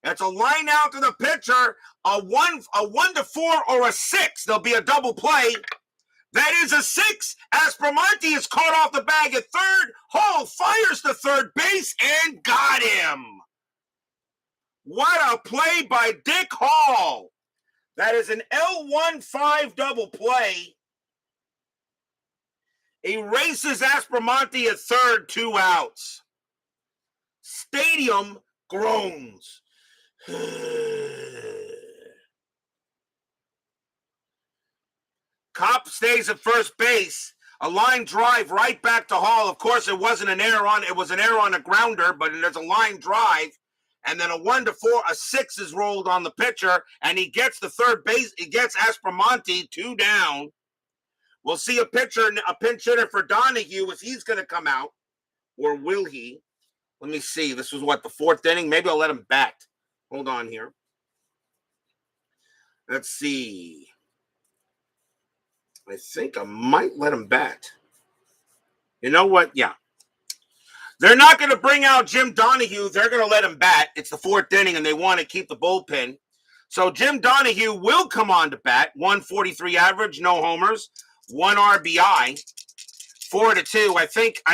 That's a line out to the pitcher. A 1-4 or a 6. There'll be a double play. That is a 6. Aspromonte is caught off the bag at third. Hall fires to third base and got him. What a play by Dick Hall. That is an L1-5 double play. Erases Aspromonte at third, 2 outs. Stadium groans. Kopp stays at first base. A line drive right back to Hall. Of course, it wasn't an error on. It was an error on a grounder, but there's a line drive, and then a 1-4, a 6 is rolled on the pitcher, and he gets the third base. He gets Aspromonte 2 down. We'll see a pinch hitter for Donahue if he's going to come out, or will he? Let me see. This was what, the 4th inning? Maybe I'll let him bat. Hold on here. Let's see. I think I might let him bat. You know what? Yeah. They're not going to bring out Jim Donahue. They're going to let him bat. It's the 4th inning, and they want to keep the bullpen. So Jim Donahue will come on to bat. 143 average, no homers, 1 RBI, 4-2. I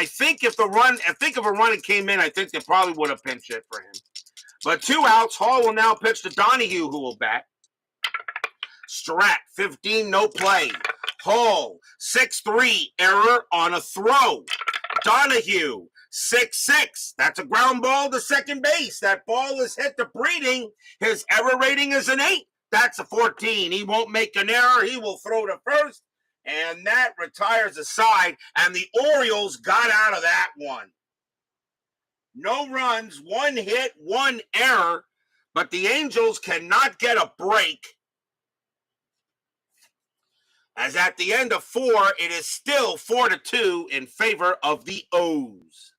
think if a run came in, I think they probably would have pinch hit for him. But 2 outs. Hall will now pitch to Donahue, who will bat. Strat, 15, no play. Hall, 6-3, error on a throw. Donahue, 6-6. That's a ground ball to second base. That ball is hit to Breeding. His error rating is an 8. That's a 14. He won't make an error. He will throw to first. And that retires the side. And the Orioles got out of that one. No runs, 1 hit, 1 error. But the Angels cannot get a break. As at the end of 4, it is still 4-2 in favor of the O's.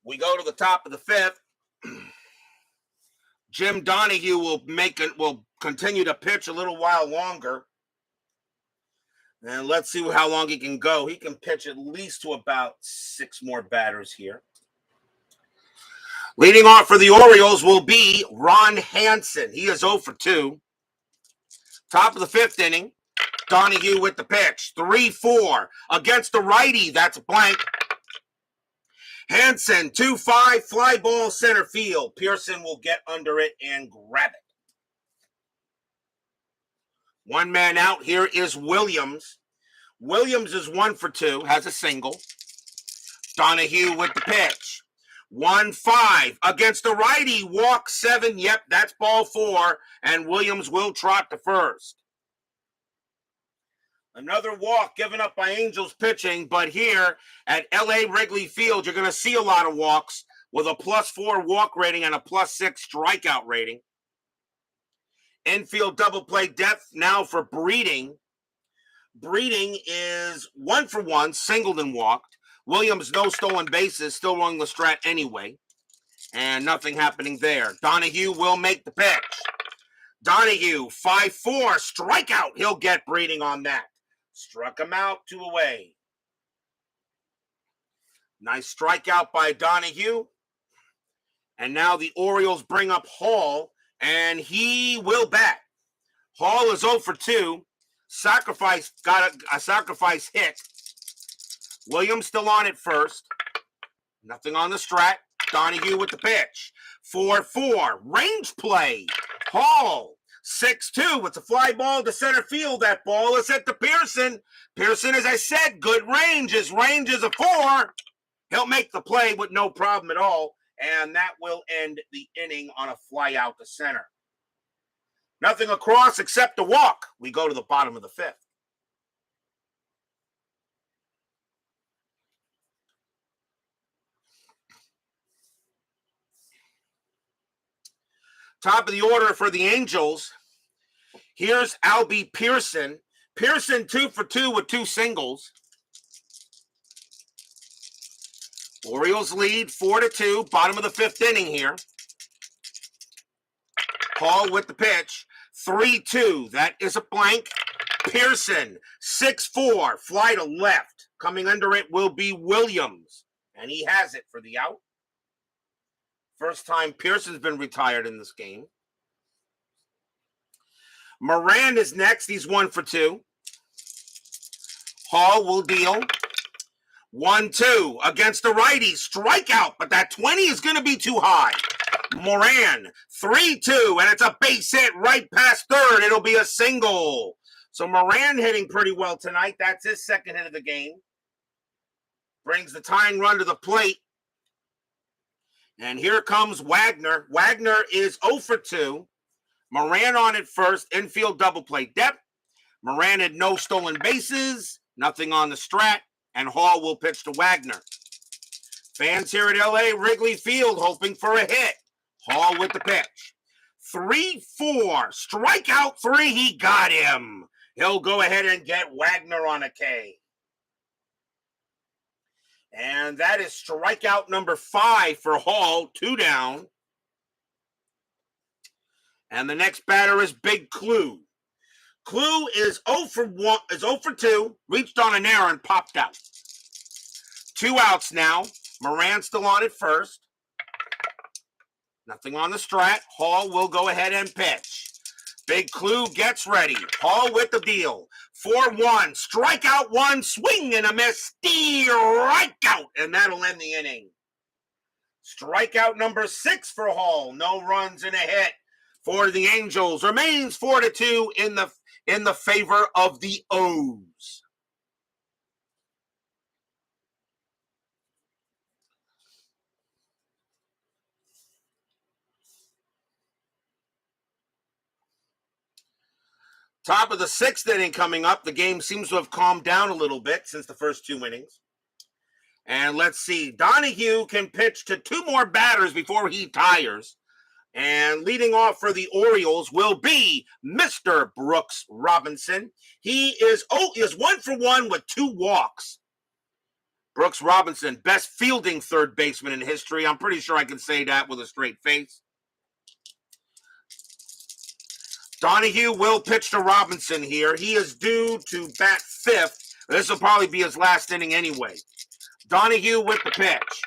We go to the top of the 5th. Jim Donahue will continue to pitch a little while longer. And let's see how long he can go. He can pitch at least to about 6 more batters here. Leading off for the Orioles will be Ron Hansen. He is 0 for 2. Top of the 5th inning. Donahue with the pitch. 3-4 against the righty. That's a blank. Hansen, 2-5, fly ball center field. Pearson will get under it and grab it. 1 man out. Here is Williams. Williams is 1 for 2, has a single. Donahue with the pitch. 1-5 against the righty. Walk 7. Yep, that's ball 4. And Williams will trot to first. Another walk given up by Angels pitching, but here at LA Wrigley Field, you're going to see a lot of walks with a +4 walk rating and a +6 strikeout rating. Infield double play depth now for Breeding. Breeding is 1 for 1, singled and walked. Williams, no stolen bases, still running the strat anyway. And nothing happening there. Donahue will make the pitch. Donahue, 5-4, strikeout. He'll get Breeding on that. Struck him out, 2 away. Nice strikeout by Donahue. And now the Orioles bring up Hall, and he will bat. Hall is 0 for 2. Got a sacrifice hit. Williams still on at first. Nothing on the strat. Donahue with the pitch. 4-4. Range play. Hall. 6-2. It's a fly ball to center field. That ball is hit to Pearson. Pearson, as I said, good range. His range is a 4. He'll make the play with no problem at all. And that will end the inning on a fly out to center. Nothing across except a walk. We go to the bottom of the 5th. Top of the order for the Angels. Here's Albie Pearson. Pearson 2 for 2 with 2 singles. Orioles lead 4-2. Bottom of the 5th inning here. Hall with the pitch. 3-2. That is a blank. Pearson, 6-4. Fly to left. Coming under it will be Williams. And he has it for the out. First time Pearson's been retired in this game. Moran is next. He's 1 for 2. Hall will deal. 1-2 against the righty. Strikeout, but that 20 is going to be too high. Moran, 3-2, and it's a base hit right past third. It'll be a single. So Moran hitting pretty well tonight. That's his second hit of the game. brings the tying run to the plate. And here comes Wagner. Wagner is 0 for 2. Moran on at first, infield double play depth. Moran had no stolen bases, nothing on the strat, and Hall will pitch to Wagner. Fans here at LA Wrigley Field hoping for a hit. Hall with the pitch. 3-4, strikeout 3, he got him. He'll go ahead and get Wagner on a K. And that is strikeout number 5 for Hall, 2 down. And the next batter is Big Clue. Clue is 0 for 2, reached on an error and popped out. 2 outs now. Moran still on at first. Nothing on the strat. Hall will go ahead and pitch. Big Clue gets ready. Hall with the deal. 4-1. Strikeout 1. Swing and a miss. Strikeout. And that'll end the inning. Strikeout number 6 for Hall. No runs and a hit for the Angels. Remains 4-2 in the favor of the O's. Top of the 6th inning coming up. The game seems to have calmed down a little bit since the first 2 innings. And let's see. Donahue can pitch to 2 more batters before he tires. And leading off for the Orioles will be Mr. Brooks Robinson. He is 1 for 1 with 2 walks. Brooks Robinson, best fielding third baseman in history. I'm pretty sure I can say that with a straight face. Donahue will pitch to Robinson here. He is due to bat 5th. This will probably be his last inning anyway. Donahue with the pitch.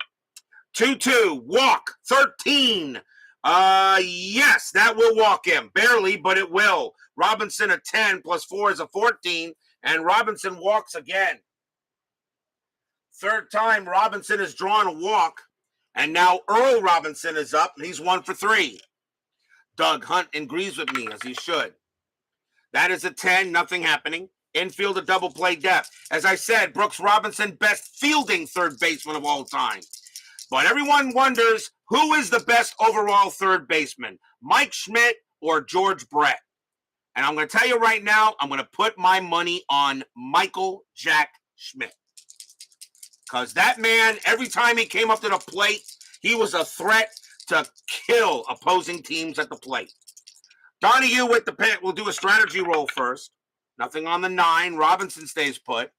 2-2, walk, 13. Yes, that will walk him. Barely, but it will. Robinson a 10 plus 4 is a 14, and Robinson walks again. 3rd time Robinson has drawn a walk, and now Earl Robinson is up, and he's 1 for 3. Doug Hunt agrees with me, as he should. That is a 10, nothing happening. Infield a double play depth. As I said, Brooks Robinson, best fielding third baseman of all time. But everyone wonders, who is the best overall third baseman? Mike Schmidt or George Brett? And I'm going to tell you right now, I'm going to put my money on Michael Jack Schmidt. Because that man, every time he came up to the plate, he was a threat to kill opposing teams at the plate. Donahue with the pit will do a strategy roll first. Nothing on the 9. Robinson stays put.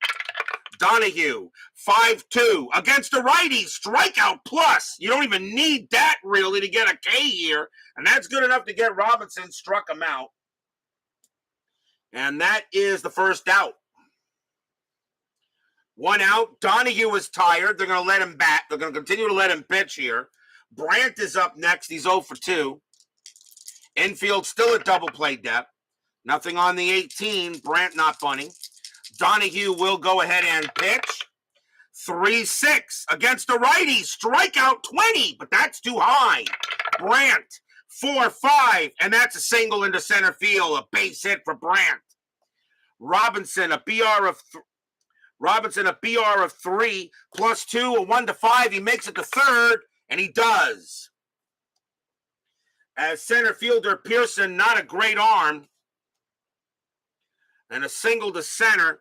Donahue, 5-2 against a righty, strikeout plus. You don't even need that really to get a K here, and that's good enough to get Robinson. Struck him out. And that is the first out. 1 out. Donahue is tired. They're going to let him bat. They're going to continue to let him pitch here. Brandt is up next. He's 0 for 2. Infield still at double play depth. Nothing on the 18. Brandt not bunting. Donahue will go ahead and pitch. 3-6 against a righty. Strikeout 20, but that's too high. Brandt, 4-5, and that's a single into center field. A base hit for Brandt. Robinson, a BR of 3, plus 2, a 1-5. He makes it to 3rd, and he does. As center fielder Pearson, not a great arm. And a single to center.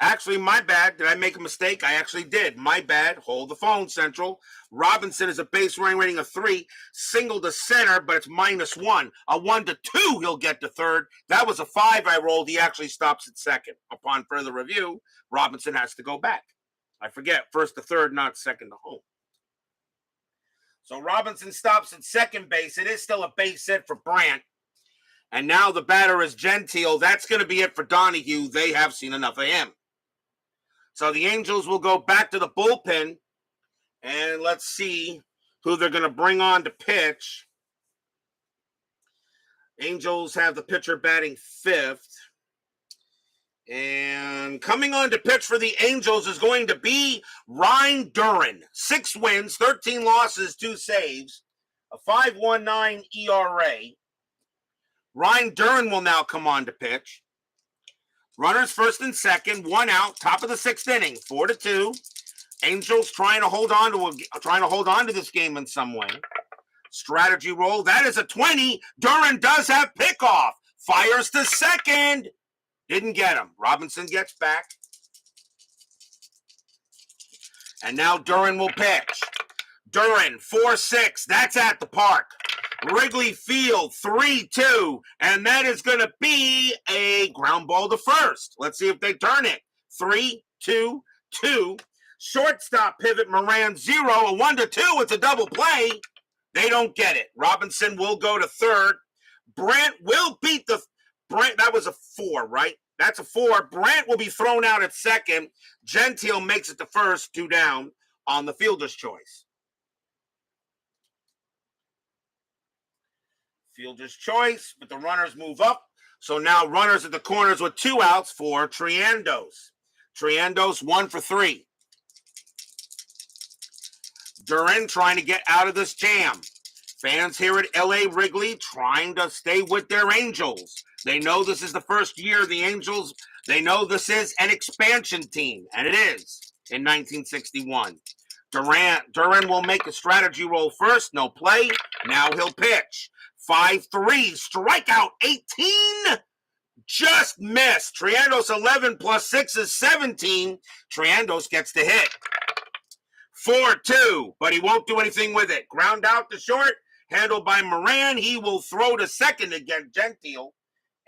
Actually, my bad. Did I make a mistake? I actually did. My bad. Hold the phone, Central. Robinson is a base running rating of 3. Single to center, but it's -1. A 1-2, he'll get to 3rd. That was a 5 I rolled. He actually stops at 2nd. Upon further review, Robinson has to go back. I forget, 1st to 3rd, not 2nd to home. So Robinson stops at 2nd base. It is still a base hit for Brandt. And now the batter is Gentile. That's going to be it for Donahue. They have seen enough of him. So the Angels will go back to the bullpen. And let's see who they're going to bring on to pitch. Angels have the pitcher batting 5th. And coming on to pitch for the Angels is going to be Ryan Duran. 6 wins, 13 losses, 2 saves, a 5.19 ERA. Ryan Duran will now come on to pitch. Runners first and second, 1 out, top of the 6th inning, 4-2. Angels trying to hold on to this game in some way. Strategy roll. That is a 20. Duran does have pickoff. Fires to second. Didn't get him. Robinson gets back. And now Duran will pitch. Duran, 4-6. That's at the park. Wrigley Field, 3-2. And that is going to be a ground ball to first. Let's see if they turn it. 3-2-2. Shortstop pivot, Moran, 0. A 1-2. It's a double play. They don't get it. Robinson will go to third. Brandt will beat Brandt. That was a 4, right? That's a 4. Brandt will be thrown out at second. Gentile makes it to first, 2 down on the fielder's choice. Fielder's choice, but the runners move up. So now runners at the corners with 2 outs for Triandos. Triandos 1 for 3. Duran trying to get out of this jam. Fans here at LA Wrigley trying to stay with their Angels. They know this is the first year of the Angels. They know this is an expansion team, and it is in 1961. Duran will make a strategy roll first. No play. Now he'll pitch. 5-3. Strikeout 18. Just missed. Triandos 11 plus 6 is 17. Triandos gets the hit. 4-2, but he won't do anything with it. Ground out to short, handled by Moran. He will throw to second against Gentile,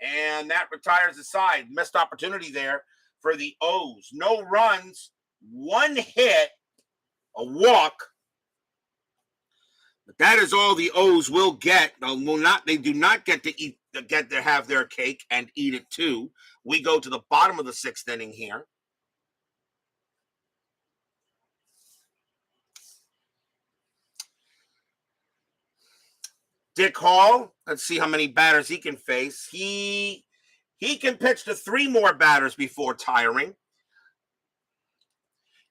and that retires the side. Missed opportunity there for the O's. No runs, 1 hit, a walk. But that is all the O's will get. They do not get to have their cake and eat it too. We go to the bottom of the 6th inning here. Dick Hall, let's see how many batters he can face. He can pitch to 3 more batters before tiring.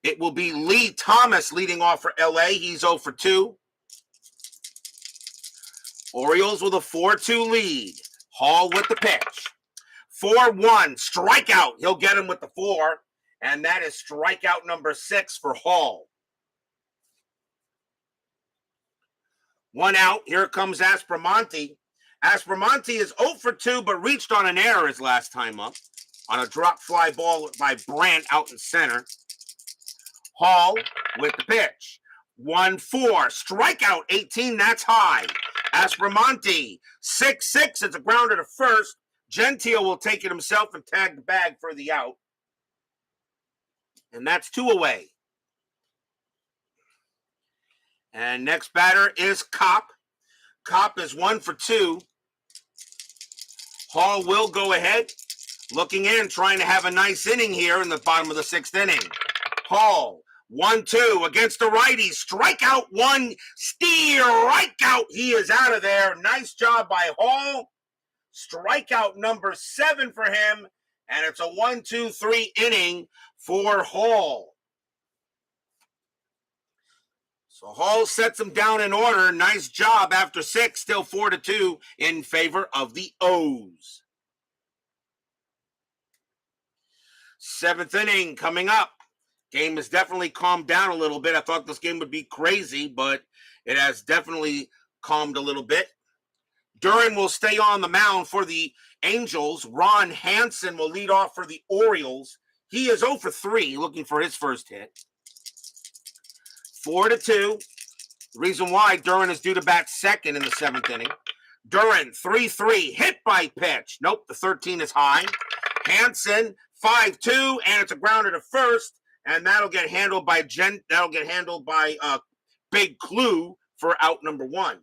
It will be Lee Thomas leading off for LA. He's 0 for 2. Orioles with a 4-2 lead. Hall with the pitch. 4-1, strikeout. He'll get him with the 4, and that is strikeout number 6 for Hall. 1 out. Here comes Aspromonte. Aspromonte is 0 for 2, but reached on an error his last time up on a drop fly ball by Brandt out in center. Hall with the pitch. 1-4. Strikeout 18. That's high. Aspromonte 6-6. It's a grounder to first. Gentile will take it himself and tag the bag for the out. And that's 2 away. And next batter is Kopp. Kopp is 1 for 2. Hall will go ahead. Looking in, trying to have a nice inning here in the bottom of the 6th inning. Hall, 1-2 against the righty. Strikeout 1. Strikeout. He is out of there. Nice job by Hall. Strikeout number 7 for him. And it's a 1-2-3 inning for Hall. So Hall sets him down in order. Nice job after 6, still 4-2 in favor of the O's. 7th inning coming up. Game has definitely calmed down a little bit. I thought this game would be crazy, but it has definitely calmed a little bit. Duran will stay on the mound for the Angels. Ron Hansen will lead off for the Orioles. He is 0 for 3, looking for his first hit. 4-2. The reason why Duran is due to bat second in the 7th inning. Duran, 3-3, hit by pitch. Nope, the 13 is high. Hansen, 5-2, and it's a grounder to first, and that'll get handled by Big Clue for out number 1.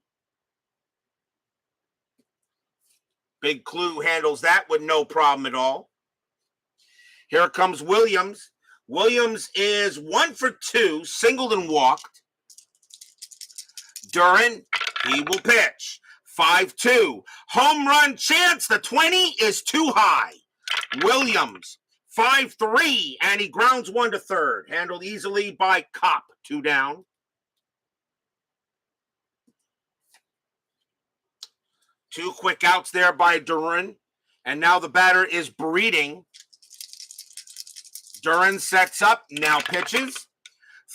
Big Clue handles that with no problem at all. Here comes Williams. Williams is 1 for 2, singled and walked. Duran, he will pitch. 5-2. Home run chance. The 20 is too high. Williams, 5-3, and he grounds 1 to third. Handled easily by Kopp. 2 down. Two quick outs there by Duran. And now the batter is Breeding. Duran sets up, now pitches.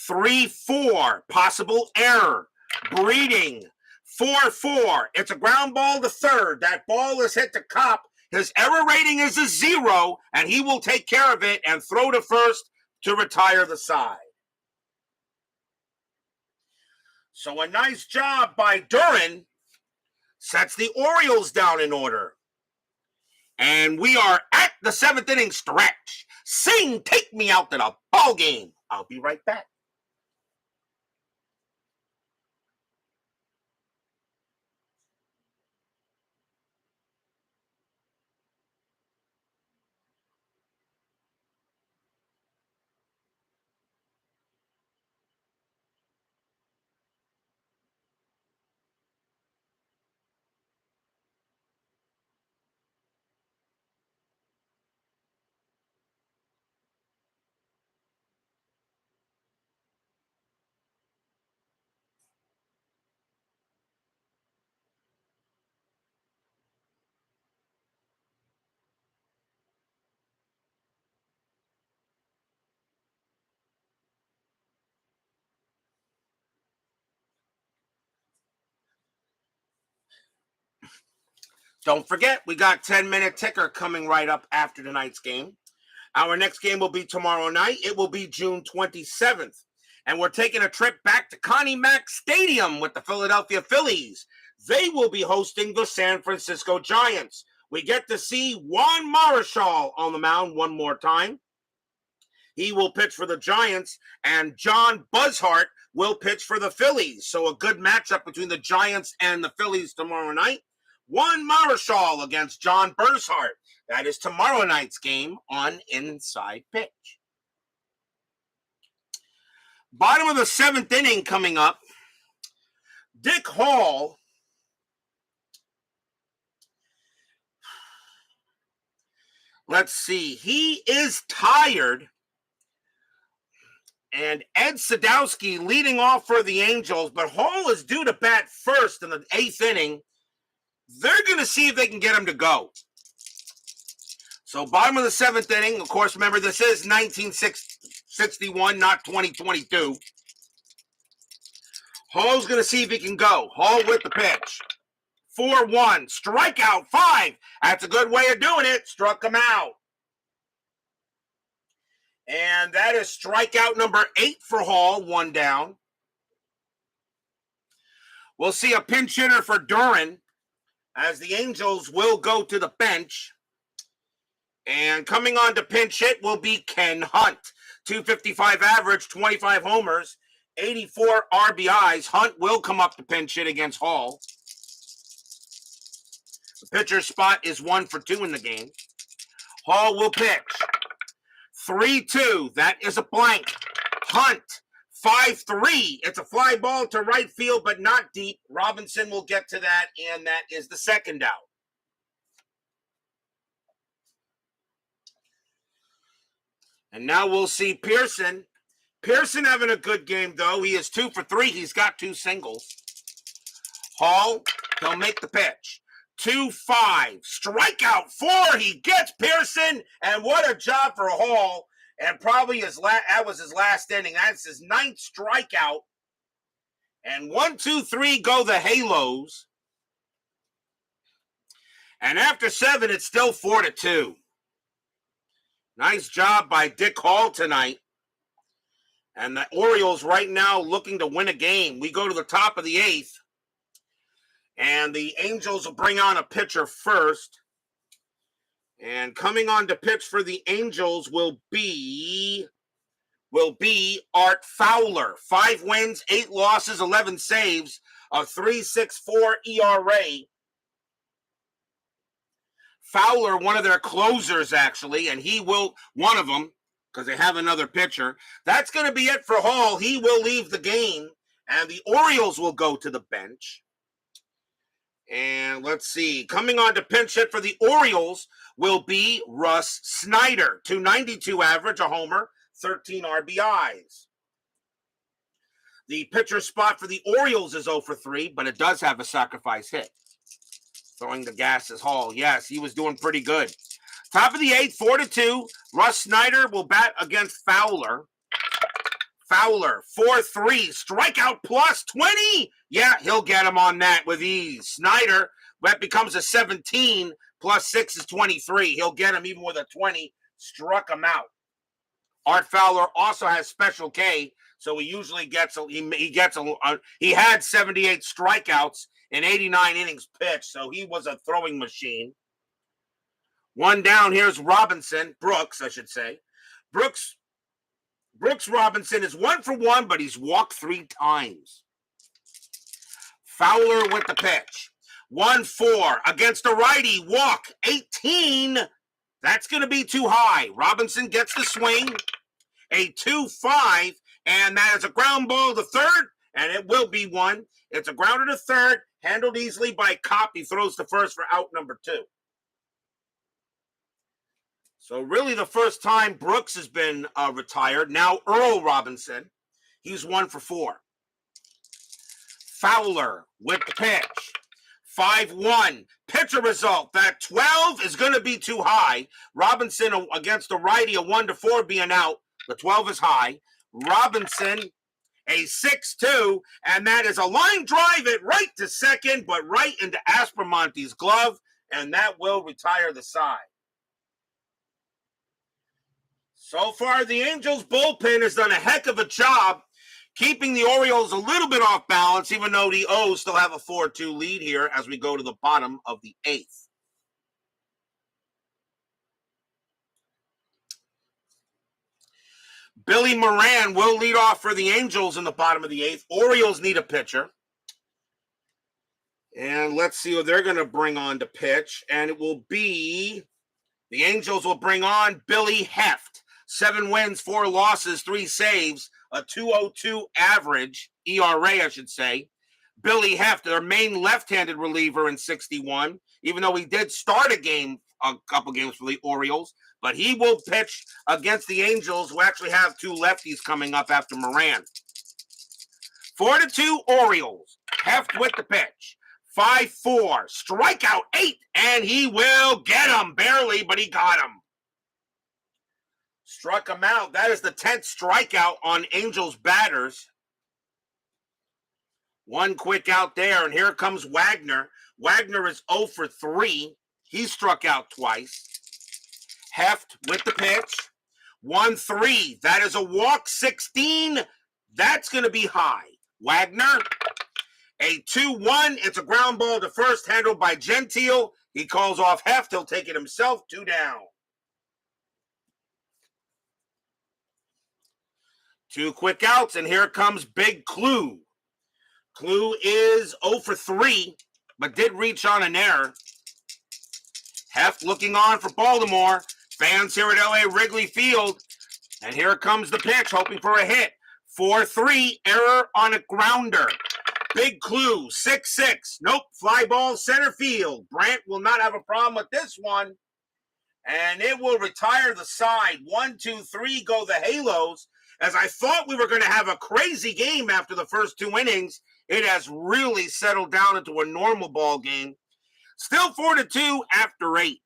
3-4, possible error. Breeding. 4-4. It's a ground ball to third. That ball is hit to Kopp. His error rating is a 0, and he will take care of it and throw to first to retire the side. So a nice job by Duran sets the Orioles down in order. And we are at the 7th inning stretch. Sing, take me out to the ball game. I'll be right back. Don't forget, we got 10-minute ticker coming right up after tonight's game. Our next game will be tomorrow night. It will be June 27th. And we're taking a trip back to Connie Mack Stadium with the Philadelphia Phillies. They will be hosting the San Francisco Giants. We get to see Juan Marichal on the mound one more time. He will pitch for the Giants, and John Buzzhart will pitch for the Phillies. So a good matchup between the Giants and the Phillies tomorrow night. Juan Marichal against John Buzzhart. That is tomorrow night's game on Inside Pitch. Bottom of the 7th inning coming up. Dick Hall let's see. He is tired. And Ed Sadowski leading off for the Angels, but Hall is due to bat first in the 8th inning. They're going to see if they can get him to go. So bottom of the 7th inning, of course, remember this is 1961, not 2022. Hall's going to see if he can go. Hall with the pitch. 4-1, strikeout, 5. That's a good way of doing it. Struck him out. And that is strikeout number 8 for Hall, 1 down. We'll see a pinch hitter for Duran as the Angels will go to the bench. And coming on to pinch hit will be Ken Hunt. 255 average, 25 homers, 84 RBIs. Hunt will come up to pinch hit against Hall. The pitcher spot is 1 for 2 in the game. Hall will pitch. 3-2. That is a blank. Hunt. 5-3. It's a fly ball to right field, but not deep. Robinson will get to that, and that is the 2nd out. And now we'll see Pearson. Pearson having a good game, though. He is 2 for 3. He's got 2 singles. Hall, he'll make the pitch. 2-5. Strikeout 4. He gets Pearson, and what a job for Hall. And probably that was his last inning. That's his 9th strikeout. And 1, 2, 3 go the Halos. And after 7, it's still 4-2. Nice job by Dick Hall tonight. And the Orioles right now looking to win a game. We go to the top of the 8th. And the Angels will bring on a pitcher first. And coming on to pitch for the Angels will be Art Fowler. 5 wins, 8 losses, 11 saves, a 3.64 ERA. Fowler, one of their closers, actually, and he will, one of them, because they have another pitcher. That's going to be it for Hall. He will leave the game, and the Orioles will go to the bench. And let's see, coming on to pinch hit for the Orioles will be Russ Snyder. 292 average, a homer, 13 RBIs. The pitcher spot for the Orioles is 0 for 3, but it does have a sacrifice hit. Throwing the gas is Hall. Yes, he was doing pretty good. Top of the 8th, 4-2. Russ Snyder will bat against Fowler. Fowler, 4-3. Strikeout plus 20. Yeah, he'll get him on that with ease. Snyder, that becomes a 17. Plus 6 is 23. He'll get him even with a 20. Struck him out. Art Fowler also has Special K, so he usually gets he had 78 strikeouts in 89 innings pitched, so he was a throwing machine. One down, here's Brooks, I should say. Brooks Robinson is 1 for 1, but he's walked 3 times. Fowler with the pitch. 1-4 against a righty, walk 18. That's going to be too high. Robinson gets the swing. A 2-5, and that is a ground ball to third, and it will be one. It's a grounder to third, handled easily by Kopp. He throws to first for out number 2. So really the first time Brooks has been retired. Now Earl Robinson, he's 1 for 4. Fowler with the pitch. 5-1. Pitcher result. That 12 is going to be too high. Robinson against a righty, a 1-4 being out. The 12 is high. Robinson, a 6-2, and that is a line drive it right to second, but right into Aspromonte's glove, and that will retire the side. So far, the Angels bullpen has done a heck of a job keeping the Orioles a little bit off balance, even though the O's still have a 4-2 lead here as we go to the bottom of the 8th. Billy Moran will lead off for the Angels in the bottom of the 8th. Orioles need a pitcher. And let's see what they're going to bring on to pitch. And it will be, the Angels will bring on Billy Heft. 7 wins, 4 losses, 3 saves, a 2.02 average, ERA, I should say. Billy Heft, their main left-handed reliever in 61, even though he did start a couple games for the Orioles, but he will pitch against the Angels, who actually have 2 lefties coming up after Moran. 4-2 Orioles. Heft with the pitch. 5-4. Strikeout 8, and he will get him. Barely, but he got him. Struck him out. That is the 10th strikeout on Angels batters. 1 quick out there, and here comes Wagner. Wagner is 0 for 3. He struck out twice. Heft with the pitch. 1-3. That is a walk 16. That's going to be high. Wagner, a 2-1. It's a ground ball to first, handled by Gentile. He calls off Heft. He'll take it himself. 2 down. 2 quick outs, and here comes Big Clue. Clue is 0 for 3, but did reach on an error. Heft looking on for Baltimore. Fans here at LA Wrigley Field. And here comes the pitch, hoping for a hit. 4-3, error on a grounder. Big Clue, 6-6. Nope, fly ball center field. Brandt will not have a problem with this one. And it will retire the side. 1, 2, 3 go the Halos. As I thought we were going to have a crazy game after the first 2 innings, it has really settled down into a normal ball game. Still 4-2 after 8.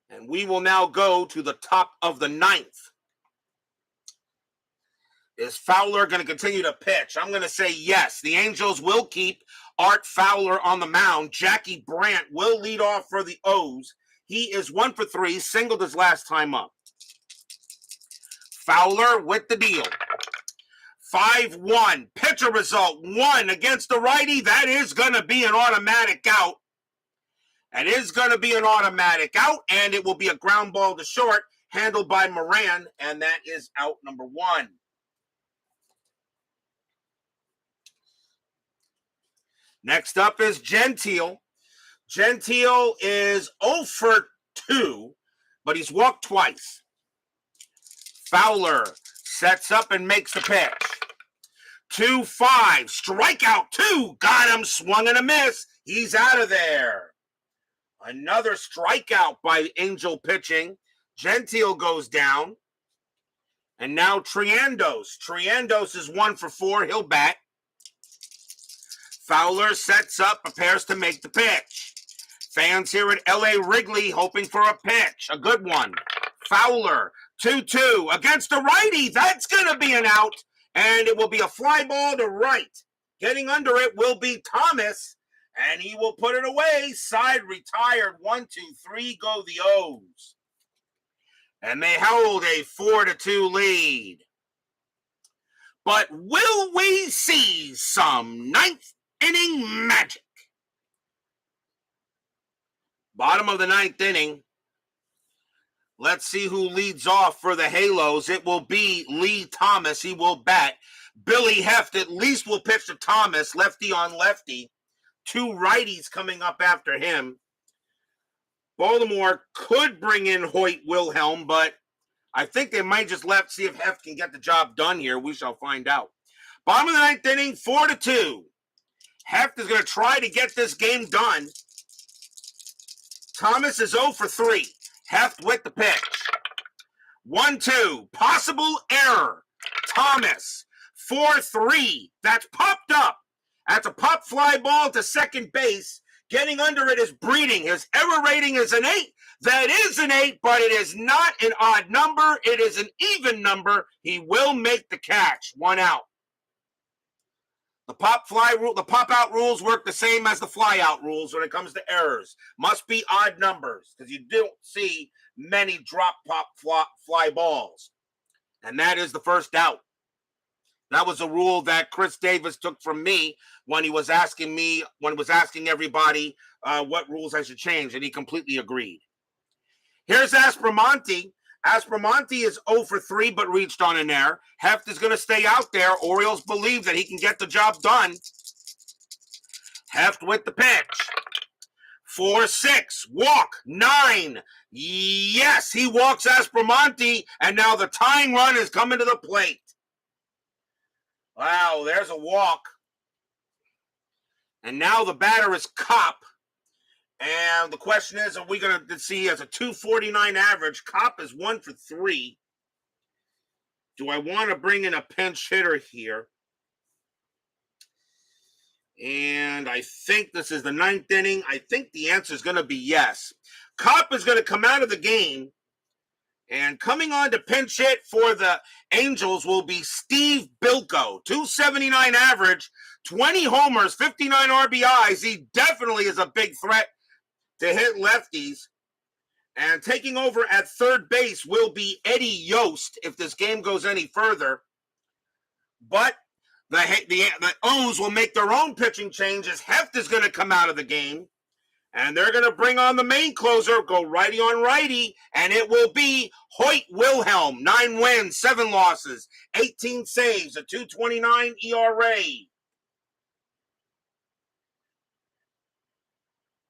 And we will now go to the top of the 9th. Is Fowler going to continue to pitch? I'm going to say yes. The Angels will keep Art Fowler on the mound. Jackie Brandt will lead off for the O's. He is 1 for 3, singled his last time up. Fowler with the deal. 5-1. Pitcher result, 1 against the righty. That is going to be an automatic out. That is going to be an automatic out, and it will be a ground ball to short, handled by Moran, and that is out number 1. Next up is Gentile. Gentile is 0 for 2, but he's walked twice. Fowler sets up and makes the pitch. 2-5, strikeout 2, got him, swung and a miss. He's out of there. Another strikeout by Angel pitching. Gentile goes down. And now Triandos. Triandos is 1 for 4. He'll bat. Fowler sets up, prepares to make the pitch. Fans here at LA Wrigley hoping for a pitch. A good one. Fowler, 2-2 against a righty. That's going to be an out, and it will be a fly ball to right. Getting under it will be Thomas, and he will put it away. Side retired. 1-2-3 go the O's. And they hold a 4-2 lead. But will we see some ninth inning magic? Bottom of the ninth inning. Let's see who leads off for the Halos. It will be Lee Thomas. He will bat. Billy Heft at least will pitch to Thomas, lefty on lefty. Two righties coming up after him. Baltimore could bring in Hoyt Wilhelm, but I think they might just see if Heft can get the job done here. We shall find out. Bottom of the ninth inning, 4-2. Heft is going to try to get this game done. Thomas is 0 for 3. Heft with the pitch. 1-2. Possible error. Thomas. 4-3. That's popped up. That's a pop fly ball to second base. Getting under it is Breeding. His error rating is an 8. That is an 8, but it is not an odd number. It is an even number. He will make the catch. 1 out. The pop out rules work the same as the fly out rules when it comes to errors. Must be odd numbers because you don't see many drop pop fly balls. And that is the first out. That was a rule that Chris Davis took from me when he was asking everybody what rules I should change, and he completely agreed. Here's Aspromonte. Aspromonte is 0 for 3, but reached on an error. Heft is going to stay out there. Orioles believe that he can get the job done. Heft with the pitch. 4-6. Walk. 9. Yes, he walks Aspromonte, and now the tying run is coming to the plate. Wow, there's a walk. And now the batter is Kopp. And the question is, are we going to see as a 249 average? Kopp is 1 for 3. Do I want to bring in a pinch hitter here? And I think this is the ninth inning. I think the answer is going to be yes. Kopp is going to come out of the game. And coming on to pinch hit for the Angels will be Steve Bilko. 279 average, 20 homers, 59 RBIs. He definitely is a big threat to hit lefties. And taking over at third base will be Eddie Yost if this game goes any further. But the O's will make their own pitching changes. Heft is going to come out of the game. And they're going to bring on the main closer, go righty on righty, and it will be Hoyt Wilhelm. 9 wins, 7 losses, 18 saves, a 2.29 ERA.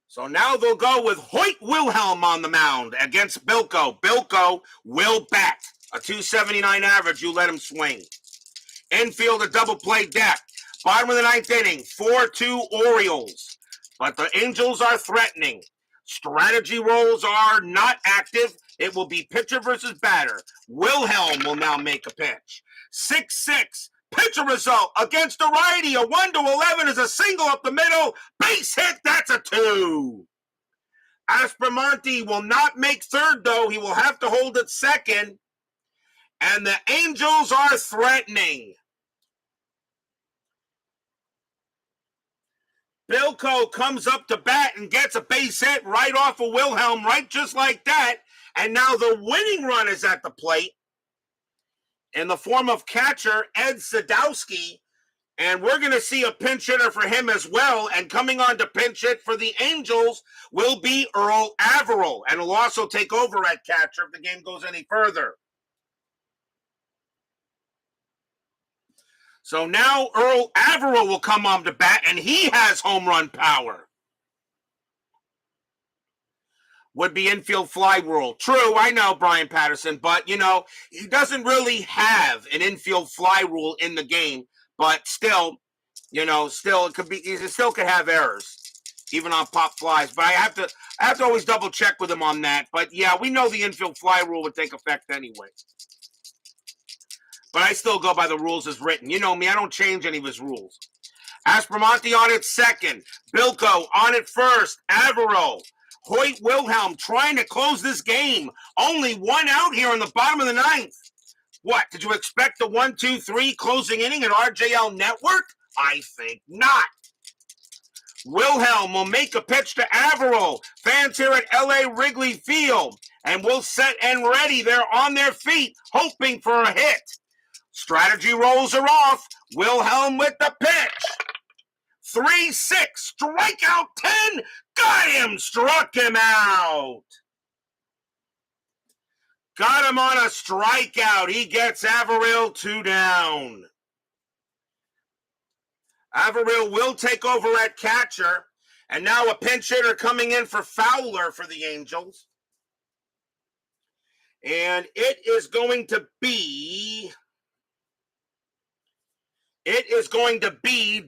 So now they'll go with Hoyt Wilhelm on the mound against Bilko. Bilko will bat. A 279 average, you let him swing. Infield, a double play deck. Bottom of the ninth inning, 4-2 Orioles. But the Angels are threatening. Strategy rolls are not active. It will be pitcher versus batter. Wilhelm will now make a pitch. 6-6. Pitcher result against a righty. A 1-11 is a single up the middle. Base hit. That's a 2. Aspromonte will not make third, though. He will have to hold at second. And the Angels are threatening. Bilko comes up to bat and gets a base hit right off of Wilhelm, right just like that. And now the winning run is at the plate in the form of catcher Ed Sadowski. And we're going to see a pinch hitter for him as well. And coming on to pinch hit for the Angels will be Earl Averill. And he'll also take over at catcher if the game goes any further. So now Earl Averill will come on to bat, and he has home run power. Would be infield fly rule. True, I know, Brian Patterson, but, he doesn't really have an infield fly rule in the game, but still, it could be, he still could have errors, even on pop flies. But I have to always double check with him on that. But yeah, we know the infield fly rule would take effect anyway. But I still go by the rules as written. You know me, I don't change any of his rules. Aspromonte on at second. Bilko on at first. Averill. Hoyt Wilhelm trying to close this game. Only one out here in the bottom of the ninth. What, did you expect the 1-2-3 closing inning at RJL Network? I think not. Wilhelm will make a pitch to Averill. Fans here at LA Wrigley Field. And will set and ready. They're on their feet, hoping for a hit. Strategy rolls are off. Wilhelm with the pitch. 3-6, strikeout 10. Got him, struck him out. Got him on a strikeout. He gets Averill 2 down. Averill will take over at catcher. And now a pinch hitter coming in for Fowler for the Angels. And it is going to be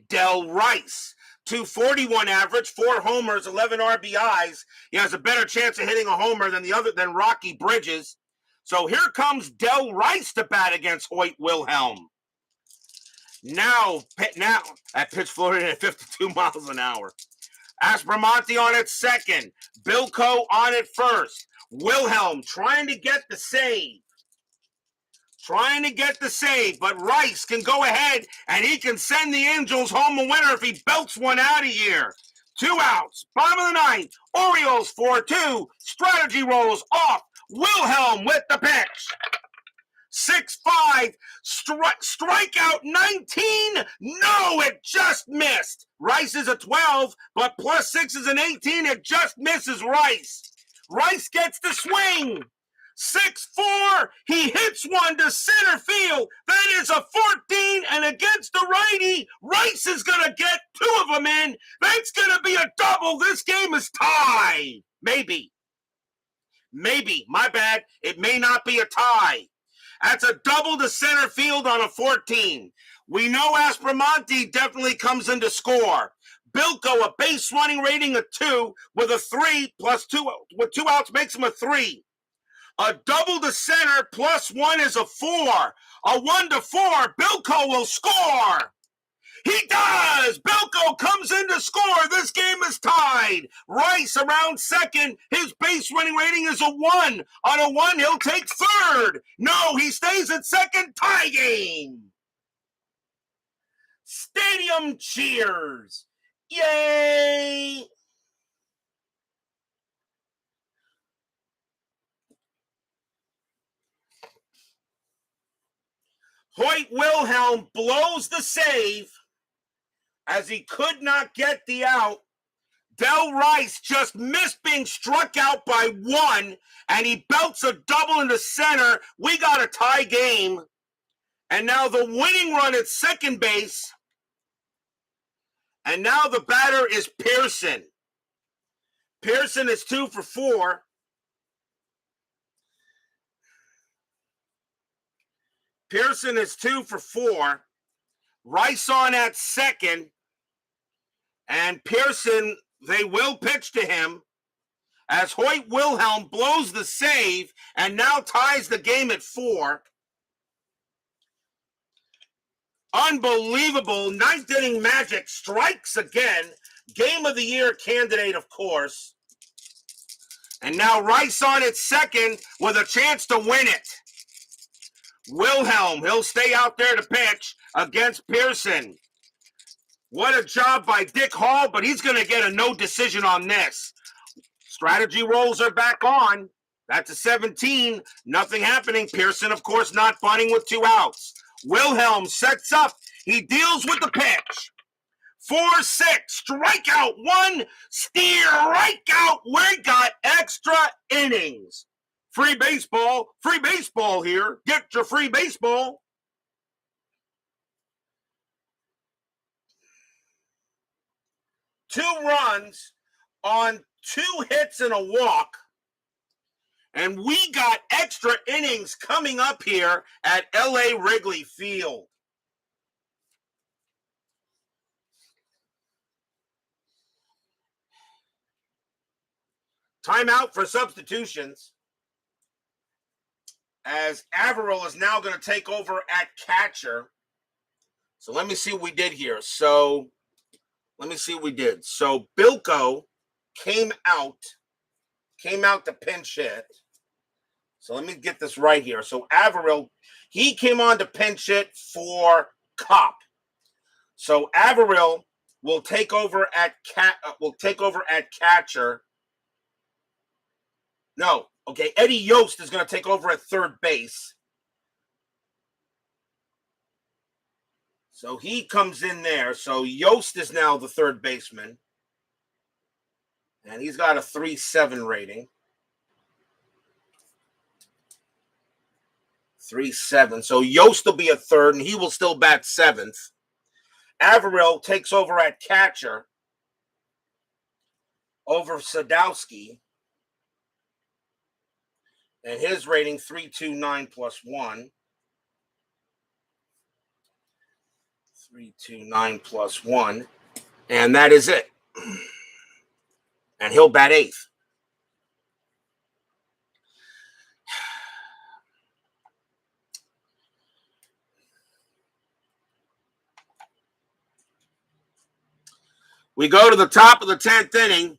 Del Rice. 241 average, 4 homers, 11 RBIs. He has a better chance of hitting a homer than Rocky Bridges. So here comes Del Rice to bat against Hoyt Wilhelm. Now that pitch floated at 52 miles an hour. Aspromonte on at second. Bilko on at first. Wilhelm trying to get the save. But Rice can go ahead and he can send the Angels home a winner if he belts one out of here. 2 outs, bottom of the ninth. Orioles 4-2. Strategy rolls off. Wilhelm with the pitch. 6-5. Strikeout 19. No, it just missed. Rice is a 12, but +6 is an 18. It just misses Rice. Rice gets the swing. 6-4. He hits one to center field. That is a 14, and against the righty, Rice is going to get 2 of them in. That's going to be a double. This game is tied. Maybe. My bad. It may not be a tie. That's a double to center field on a 14. We know Aspromonte definitely comes in to score. Bilko, a base running rating of 2 with a 3 +2 with 2 outs makes him a 3. A double to center +1 is a 4. A 1 to 4. Bilko will score. He does. Bilko comes in to score. This game is tied. Rice around second. His base running rating is a 1. On a 1, he'll take third. No, he stays at second. Tie game. Stadium cheers. Yay! Hoyt Wilhelm blows the save as he could not get the out. Del Rice just missed being struck out by 1, and he belts a double into center. We got a tie game. And now the winning run at second base. And now the batter is Pearson. Pearson is 2 for 4. Pearson is 2 for 4. Rice on at second. And Pearson, they will pitch to him as Hoyt Wilhelm blows the save and now ties the game at 4. Unbelievable. Ninth inning magic strikes again. Game of the year candidate, of course. And now Rice on at second with a chance to win it. Wilhelm, he'll stay out there to pitch against Pearson. What a job by Dick Hall, but he's going to get a no decision on this. Strategy rolls are back on. That's a 17. Nothing happening. Pearson, of course, not bunting with 2 outs. Wilhelm sets up. He deals with the pitch. 4-6. Strikeout 1. Strikeout. We got extra innings. Free baseball here. Get your free baseball. Two runs on 2 hits and a walk. And we got extra innings coming up here at LA Wrigley Field. Timeout for substitutions, as Averill is now going to take over at catcher. So let me see what we did here. So let me see what we did. So Bilko came out to pinch hit. So let me get this right here. So Averill, he came on to pinch hit for Kopp. So Averill will take over at catcher. No, okay. Eddie Yost is going to take over at third base. So he comes in there. So Yost is now the third baseman. And he's got a 3.7 rating. 3.7. So Yost will be a third, and he will still bat seventh. Averill takes over at catcher over Sadowski. And his rating 3.29 plus 1. 3.29 plus 1. And that is it. And he'll bat eighth. We go to the top of the 10th inning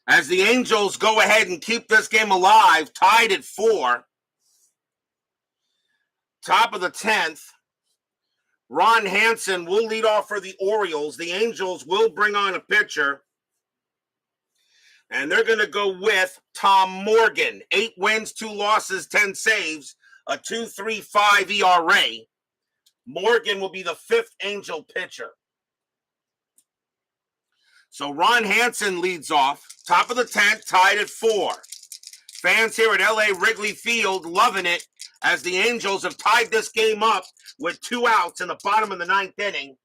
as the Angels go ahead and keep this game alive, tied at 4. Top of the 10th, Ron Hansen will lead off for the Orioles. The Angels will bring on a pitcher, and they're going to go with Tom Morgan. 8 wins, 2 losses, 10 saves, a 2.35 ERA. Morgan will be the 5th Angel pitcher. So Ron Hansen leads off. Top of the 10th, tied at 4. Fans here at LA Wrigley Field loving it as the Angels have tied this game up with 2 outs in the bottom of the 9th inning.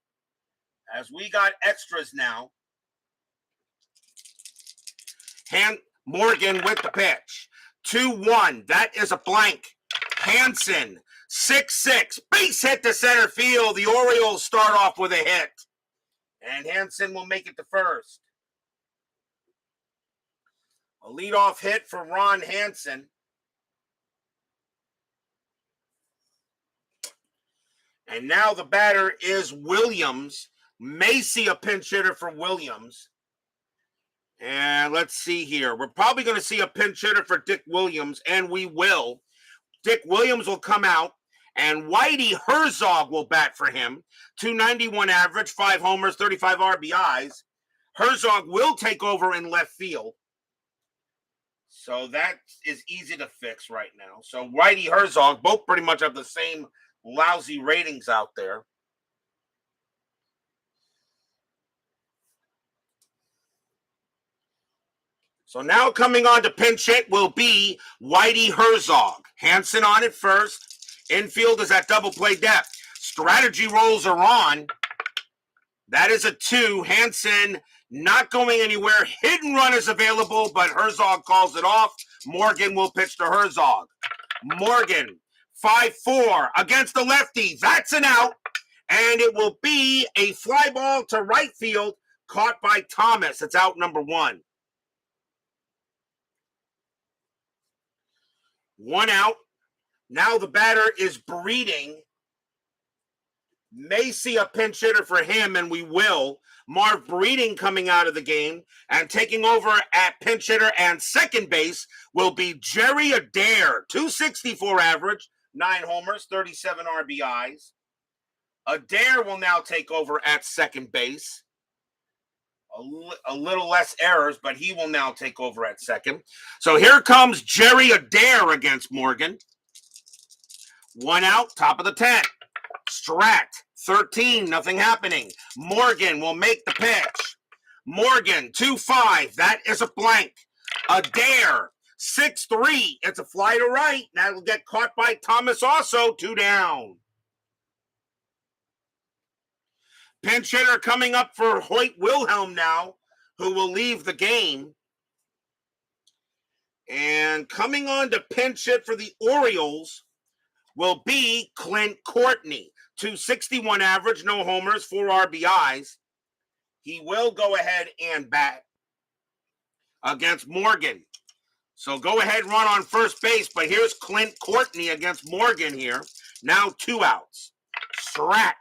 As we got extras now. Morgan with the pitch. 2-1. That is a blank. Hansen, 6-6. Base hit to center field. The Orioles start off with a hit. And Hansen will make it to first. A leadoff hit for Ron Hansen. And now the batter is Williams. May see a pinch hitter for Williams. And let's see here. We're probably going to see a pinch hitter for Dick Williams, and we will. Dick Williams will come out, and Whitey Herzog will bat for him. 291 average, 5 homers, 35 RBIs. Herzog will take over in left field. So that is easy to fix right now. So Whitey Herzog, both pretty much have the same lousy ratings out there. So now coming on to pinch hit will be Whitey Herzog. Hansen on it first. Infield is at double play depth. Strategy rolls are on. That is a 2. Hansen not going anywhere. Hidden run is available, but Herzog calls it off. Morgan will pitch to Herzog. Morgan, 5-4 against the lefty. That's an out. And it will be a fly ball to right field caught by Thomas. It's out number 1. 1 out. Now the batter is Breeding. May see a pinch hitter for him, and we will. Marv Breeding coming out of the game, and taking over at pinch hitter and second base will be Jerry Adair. 264 average, 9 homers, 37 RBIs. Adair will now take over at second base. A little less errors, but he will now take over at second. So here comes Jerry Adair against Morgan. 1 out, top of the 10th. Strat, 13, nothing happening. Morgan will make the pitch. Morgan, 2-5, that is a blank. Adair, 6-3, it's a fly to right. That'll get caught by Thomas also, 2 down. Pinch hitter coming up for Hoyt Wilhelm now, who will leave the game. And coming on to pinch hit for the Orioles will be Clint Courtney. 261 average, no homers, 4 RBIs. He will go ahead and bat against Morgan. So go ahead, run on first base, but here's Clint Courtney against Morgan here. Now 2 outs. Strat,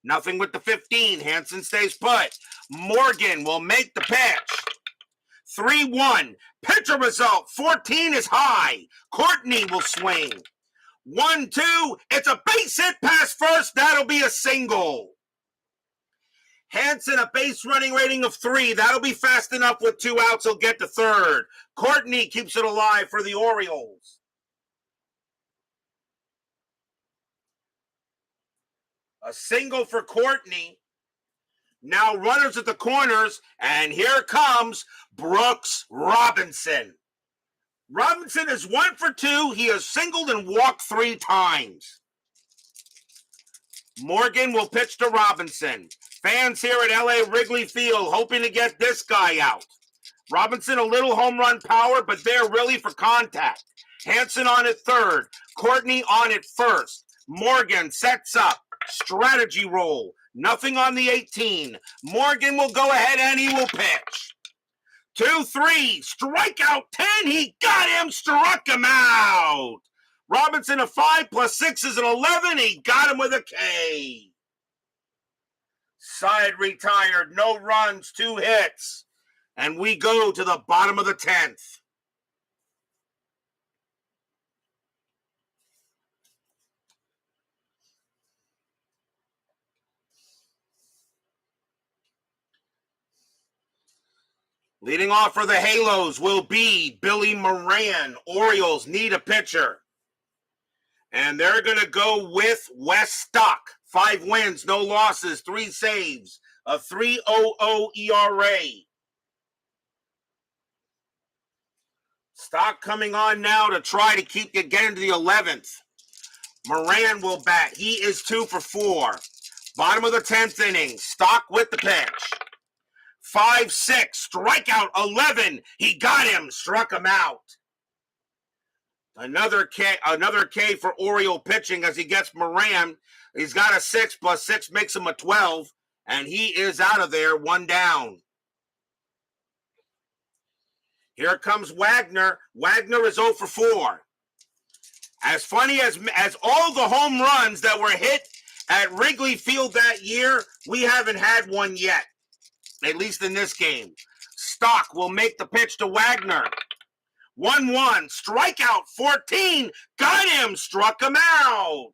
Nothing with the 15. Hansen stays put. Morgan will make the pitch. 3-1. Pitcher result. 14 is high. Courtney will swing. 1-2. It's a base hit past first. That'll be a single. Hansen, a base running rating of 3. That'll be fast enough with 2 outs. He'll get to third. Courtney keeps it alive for the Orioles. A single for Courtney. Now runners at the corners, and here comes Brooks Robinson. Robinson is 1 for 2. He has singled and walked 3 times. Morgan will pitch to Robinson. Fans here at LA Wrigley Field hoping to get this guy out. Robinson a little home run power, but they're really for contact. Hansen on at third. Courtney on at first. Morgan sets up. Strategy roll. Nothing on the 18. Morgan will go ahead and he will pitch. 2-3. Strikeout 10. He got him. Struck him out. Robinson a 5 plus 6 is an 11. He got him with a K. Side retired. No runs. 2 hits. And we go to the bottom of the 10th. Leading off for the Halos will be Billy Moran. Orioles need a pitcher. And they're going to go with Wes Stock. 5 wins, no losses, 3 saves, a 3.00 ERA. Stock coming on now to try to get into the 11th. Moran will bat. He is 2 for 4. Bottom of the 10th inning. Stock with the pitch. 5-6, strikeout 11. He got him, struck him out. Another K for Oriole pitching as he gets Moran. He's got a 6 plus 6 makes him a 12, and he is out of there, 1 down. Here comes Wagner. Wagner is 0 for 4. As funny as all the home runs that were hit at Wrigley Field that year, we haven't had one yet. At least in this game. Stock will make the pitch to Wagner. 1-1. Strikeout 14. Got him. Struck him out.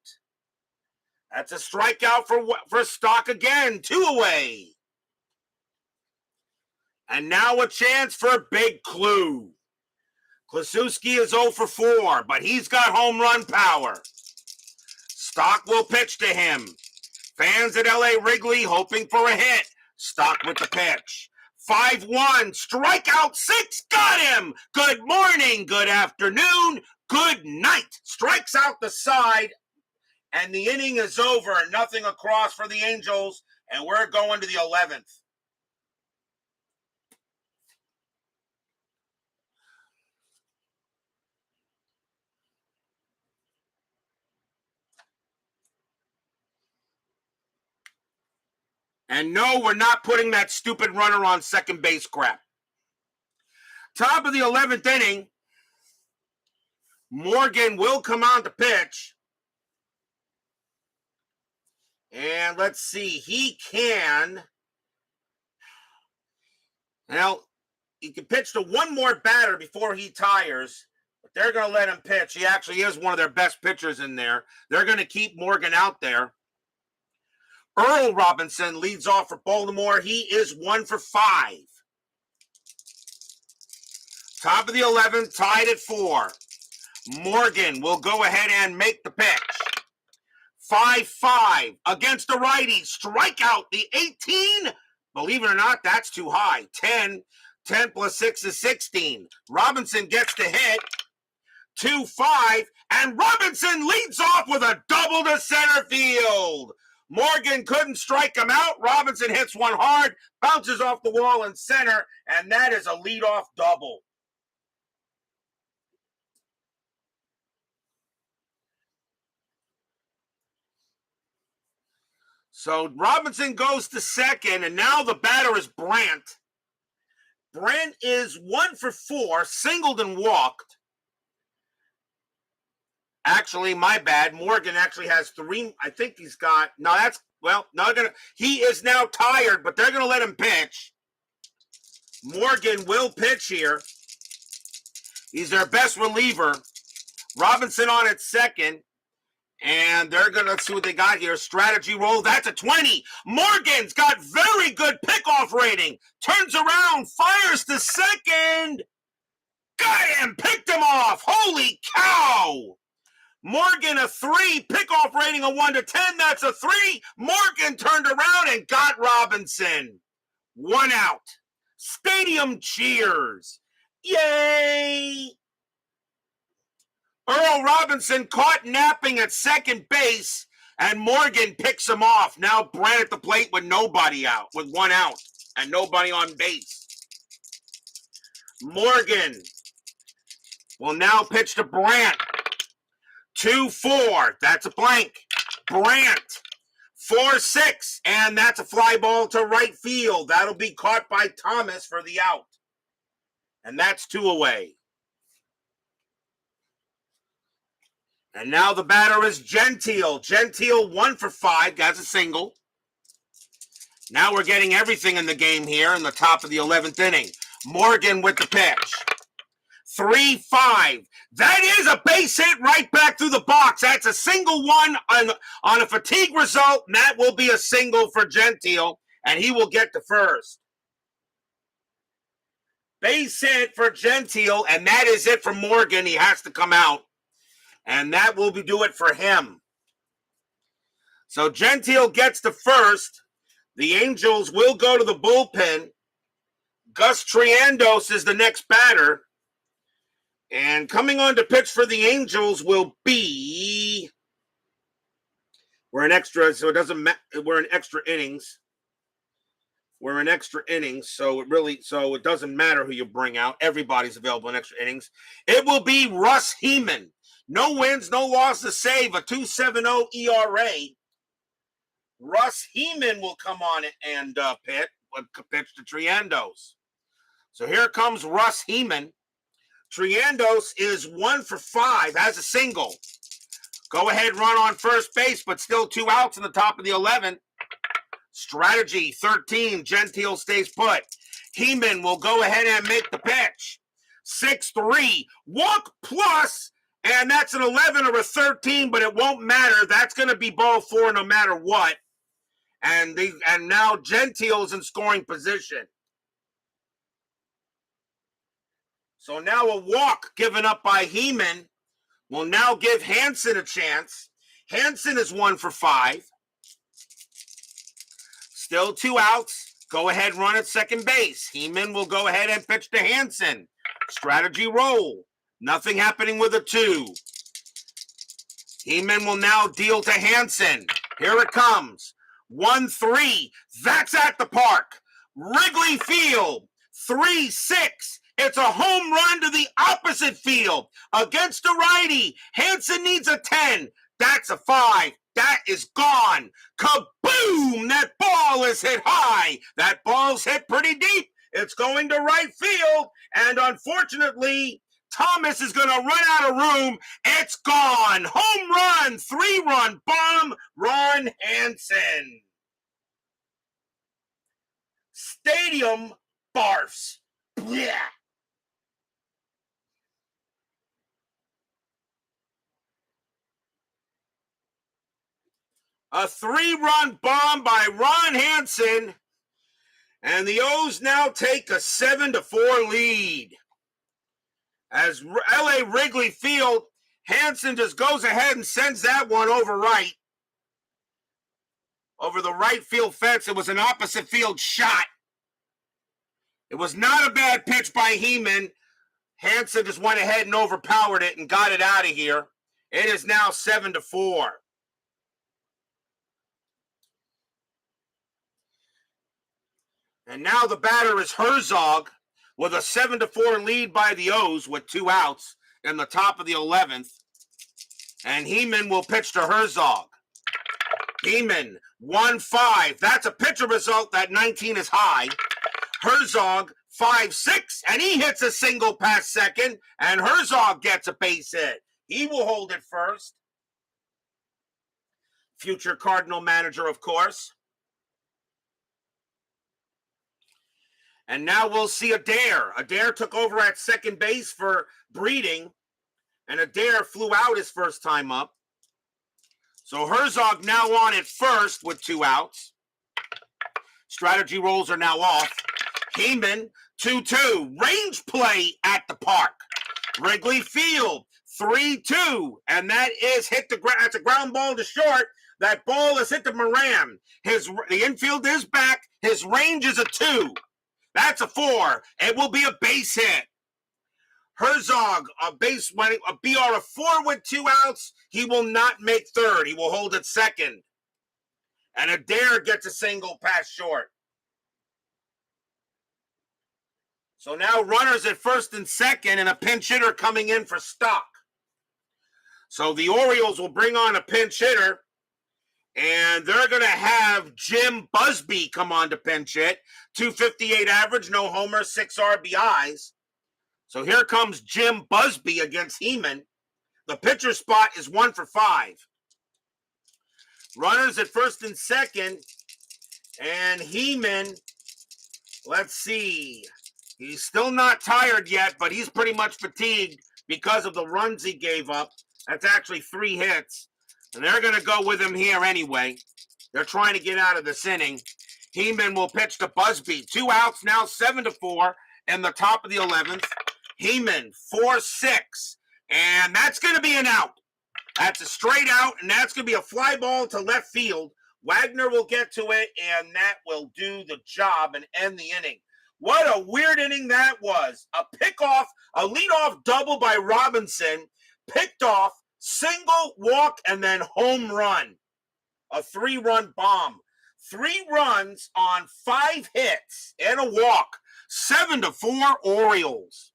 That's a strikeout for Stock again. 2 away. And now a chance for Big Clue. Klasuski is 0 for 4, but he's got home run power. Stock will pitch to him. Fans at LA Wrigley hoping for a hit. Stock with the pitch. 5-1. Strikeout 6. Got him. Good morning. Good afternoon. Good night. Strikes out the side. And the inning is over. Nothing across for the Angels. And we're going to the 11th. And no, we're not putting that stupid runner on second base crap. Top of the 11th inning. Morgan will come on to pitch. And let's see. He can. Well, he can pitch to one more batter before he tires. But they're going to let him pitch. He actually is one of their best pitchers in there. They're going to keep Morgan out there. Earl Robinson leads off for Baltimore. He is 1 for 5. Top of the 11th, tied at 4. Morgan will go ahead and make the pitch. 5-5 against the righty. Strikeout the 18. Believe it or not, that's too high. 10 plus 6 is 16. Robinson gets the hit. 2-5, and Robinson leads off with a double to center field. Morgan couldn't strike him out. Robinson hits one hard, bounces off the wall in center, and that is a leadoff double. So Robinson goes to second, and now the batter is Brandt. Brandt is 1 for 4, singled and walked. Actually, my bad. Morgan actually has 3. I think he's got, no, that's Well, he is now tired, but they're going to let him pitch. Morgan will pitch here. He's their best reliever. Robinson on at second. And they're going to see what they got here. Strategy roll. That's a 20. Morgan's got very good pickoff rating. Turns around, fires to second. Got him, picked him off. Holy cow. Morgan a 3, pickoff rating of 1 to 10. That's a 3. Morgan turned around and got Robinson. 1 out. Stadium cheers. Yay! Earl Robinson caught napping at second base, and Morgan picks him off. Now Brant at the plate with nobody out, with 1 out, and nobody on base. Morgan will now pitch to Brant. 2-4. That's a blank. Brant. 4-6. And that's a fly ball to right field. That'll be caught by Thomas for the out. And that's 2 away. And now the batter is Gentile. Gentile 1 for 5. That's a single. Now we're getting everything in the game here in the top of the 11th inning. Morgan with the pitch. 3-5. That is a base hit right back through the box. That's a single one on a fatigue result, and that will be a single for Gentile, and he will get to first. Base hit for Gentile, and that is it for Morgan. He has to come out, and that will do it for him. So Gentile gets to first. The Angels will go to the bullpen. Gus Triandos is the next batter. And coming on to pitch for the Angels will be, we're in extra, so it doesn't matter. We're in extra innings. So it doesn't matter who you bring out. Everybody's available in extra innings. It will be Russ Heeman. No wins, no losses, save a 2.70 ERA. Russ Heeman will come on and pitch to Triandos. So here comes Russ Heeman. Triandos is 1 for 5, has a single. Go ahead, run on first base, but still 2 outs in the top of the 11th. Strategy 13, Gentile stays put. Heeman will go ahead and make the pitch. 6-3, walk plus, and that's an 11 or a 13, but it won't matter. That's going to be ball 4 no matter what. And now Gentile is in scoring position. So now a walk given up by Heeman will now give Hansen a chance. Hansen is 1 for 5. Still 2 outs. Go ahead, run at second base. Heeman will go ahead and pitch to Hansen. Strategy roll. Nothing happening with a 2. Heeman will now deal to Hansen. Here it comes. 1-3. That's at the park. Wrigley Field. 3-6. It's a home run to the opposite field against a righty. Hansen needs a 10. That's a 5. That is gone. Kaboom! That ball is hit high. That ball's hit pretty deep. It's going to right field. And unfortunately, Thomas is going to run out of room. It's gone. Home run. 3-run bomb. Ron Hansen. Stadium barfs. Yeah. A 3-run bomb by Ron Hansen, and the O's now take a 7-4 lead. As LA Wrigley Field, Hansen just goes ahead and sends that one over the right field fence. It was an opposite field shot. It was not a bad pitch by Heeman. Hansen just went ahead and overpowered it and got it out of here. It is now 7-4. And now the batter is Herzog with a 7-4 lead by the O's with 2 outs in the top of the 11th. And Heeman will pitch to Herzog. Heeman, 1-5. That's a pitcher result. That 19 is high. Herzog, 5-6. And he hits a single past second. And Herzog gets a base hit. He will hold it first. future Cardinal manager, of course. And now we'll see Adair. Adair took over at second base for Breeding, and Adair flew out his first time up. So Herzog now on at first with 2 outs. Strategy rolls are now off. Heeman, 2-2. Range play at the park. Wrigley Field, 3-2. And that is hit the ground. That's a ground ball to short. That ball is hit to Moran. The infield is back. His range is a 2. That's a 4. It will be a base hit. Herzog, a BR of 4 with 2 outs. He will not make third. He will hold at second. And Adair gets a single pass short. So now runners at first and second, and a pinch hitter coming in for Stock. So the Orioles will bring on a pinch hitter, and they're going to have Jim Busby come on to pinch hit. 258 average, no homers, 6 RBIs. So here comes Jim Busby against Heeman. The pitcher spot is 1 for 5. Runners at first and second, and Heeman, let's see. He's still not tired yet, but he's pretty much fatigued because of the runs he gave up. That's actually 3 hits. And they're going to go with him here anyway. They're trying to get out of this inning. Heeman will pitch to Busby. 2 outs now, 7-4 in the top of the 11th. Heeman, 4-6. And that's going to be an out. That's a straight out, and that's going to be a fly ball to left field. Wagner will get to it, and that will do the job and end the inning. What a weird inning that was. A pickoff, a leadoff double by Robinson, picked off, single, walk, and then home run. A 3-run bomb. 3 runs on 5 hits and a walk. 7-4 Orioles.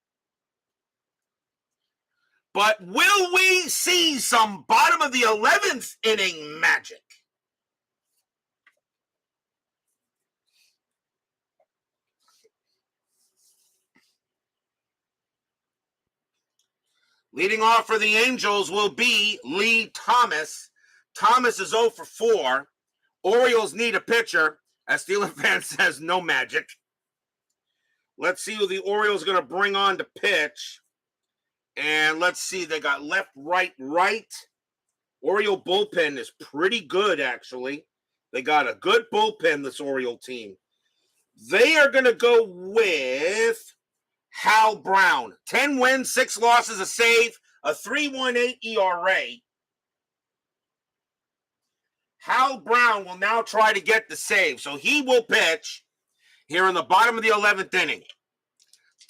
But will we see some bottom of the 11th inning magic? Leading off for the Angels will be Lee Thomas. Thomas is 0 for 4. Orioles need a pitcher. As Steelers fan says, no magic. Let's see who the Orioles are going to bring on to pitch. And let's see, they got left, right. Oriole bullpen is pretty good, actually. They got a good bullpen, this Oriole team. They are going to go with Hal Brown. 10 wins, 6 losses, a save, a 3.18 ERA. Hal Brown will now try to get the save. So he will pitch here in the bottom of the 11th inning.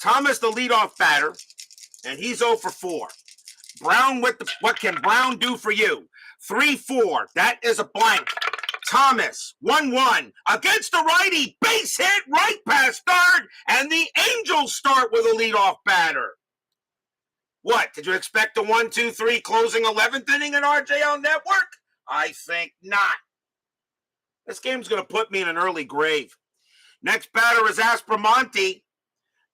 Thomas, the leadoff batter, and he's 0 for 4. Brown with the, what can Brown do for you? 3-4. That is a blank. Thomas, 1-1 against the righty. Base hit right past third, and the Angels start with a leadoff batter. What, did you expect a 1-2-3 closing 11th inning in RJL Network? I think not. This game's going to put me in an early grave. Next batter is Aspromonte.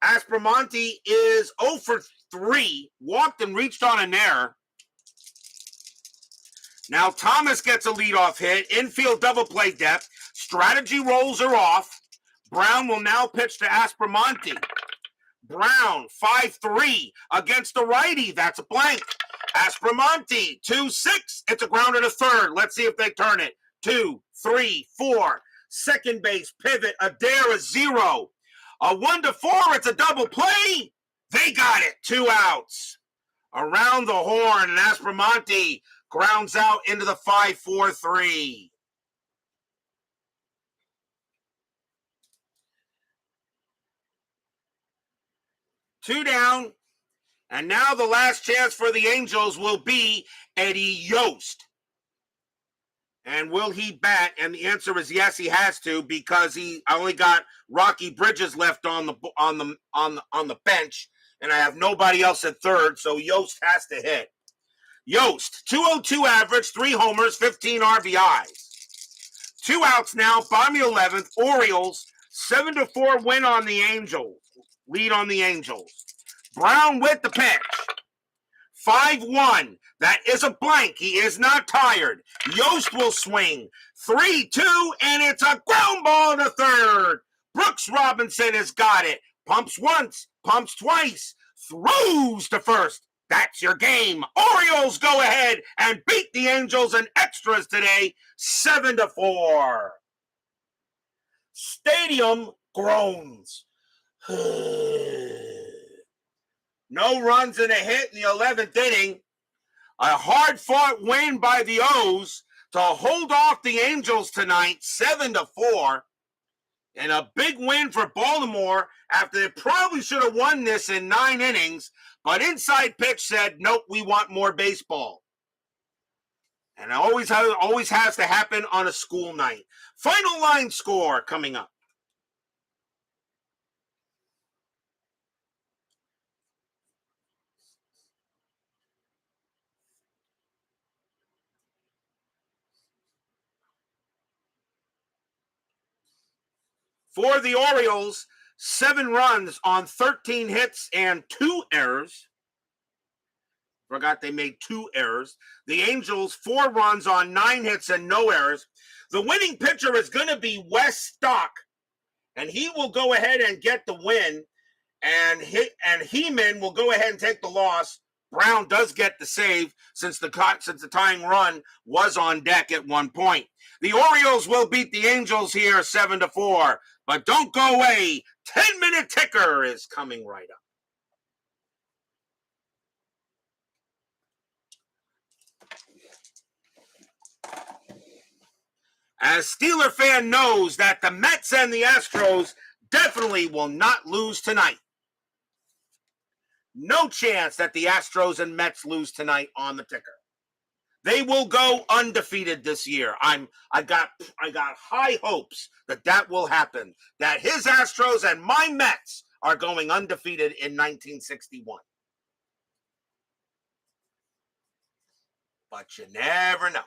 Aspromonte is 0 for 3, walked and reached on an error. Now Thomas gets a leadoff hit, infield double play depth. Strategy rolls are off. Brown will now pitch to Aspromonte. Brown, 5-3 against the righty. That's a blank. Aspromonte, 2-6. It's a grounder to third. Let's see if they turn it. 2, 3, 4. Second base pivot. Adair is 0. A 1-4. It's a double play. They got it. 2 outs. Around the horn, and Aspromonte grounds out into the 5-4-3. Two down. And now the last chance for the Angels will be Eddie Yost. And will he bat? And the answer is yes, he has to, because he only got Rocky Bridges left on the bench, and I have nobody else at third, so Yost has to hit. Yost, 202 average, 3 homers, 15 RBIs. 2 outs now, bottom of the 11th. Orioles, 7-4 win on the Angels. Lead on the Angels. Brown with the pitch. 5-1. That is a blank. He is not tired. Yost will swing. 3-2, and it's a ground ball to third. Brooks Robinson has got it. Pumps once, pumps twice, throws to first. That's your game. Orioles go ahead and beat the Angels in extras today, 7-4. Stadium groans. No runs and a hit in the 11th inning. A hard-fought win by the O's to hold off the Angels tonight, 7-4. And a big win for Baltimore after they probably should have won this in 9 innings. But Inside Pitch said, nope, we want more baseball. And it always has to happen on a school night. Final line score coming up. For the Orioles, 7 runs on 13 hits and 2 errors. Forgot they made 2 errors. The Angels, 4 runs on 9 hits and no errors. The winning pitcher is going to be Wes Stock, and he will go ahead and get the win, and Heeman will go ahead and take the loss. Brown does get the save since the tying run was on deck at one point. The Orioles will beat the Angels here 7-4, but don't go away. 10-minute ticker is coming right up. As Steeler fan knows that the Mets and the Astros definitely will not lose tonight. No chance that the Astros and Mets lose tonight on the ticker. They will go undefeated this year. I got high hopes that will happen. That his Astros and my Mets are going undefeated in 1961. But you never know.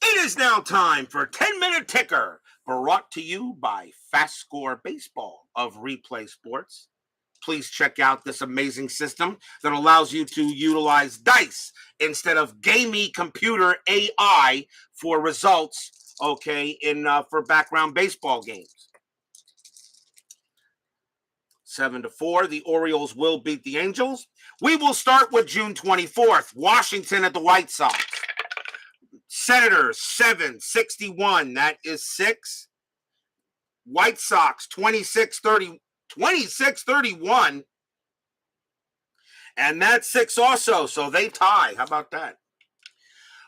It is now time for 10-minute ticker, brought to you by FastScore Baseball of Replay Sports. Please check out this amazing system that allows you to utilize dice instead of gamey computer AI for results, for background baseball games. 7-4, the Orioles will beat the Angels. We will start with June 24th, Washington at the White Sox. Senators 7-61, that is 6. White Sox 26-31, and that's 6 also, so they tie. How about that?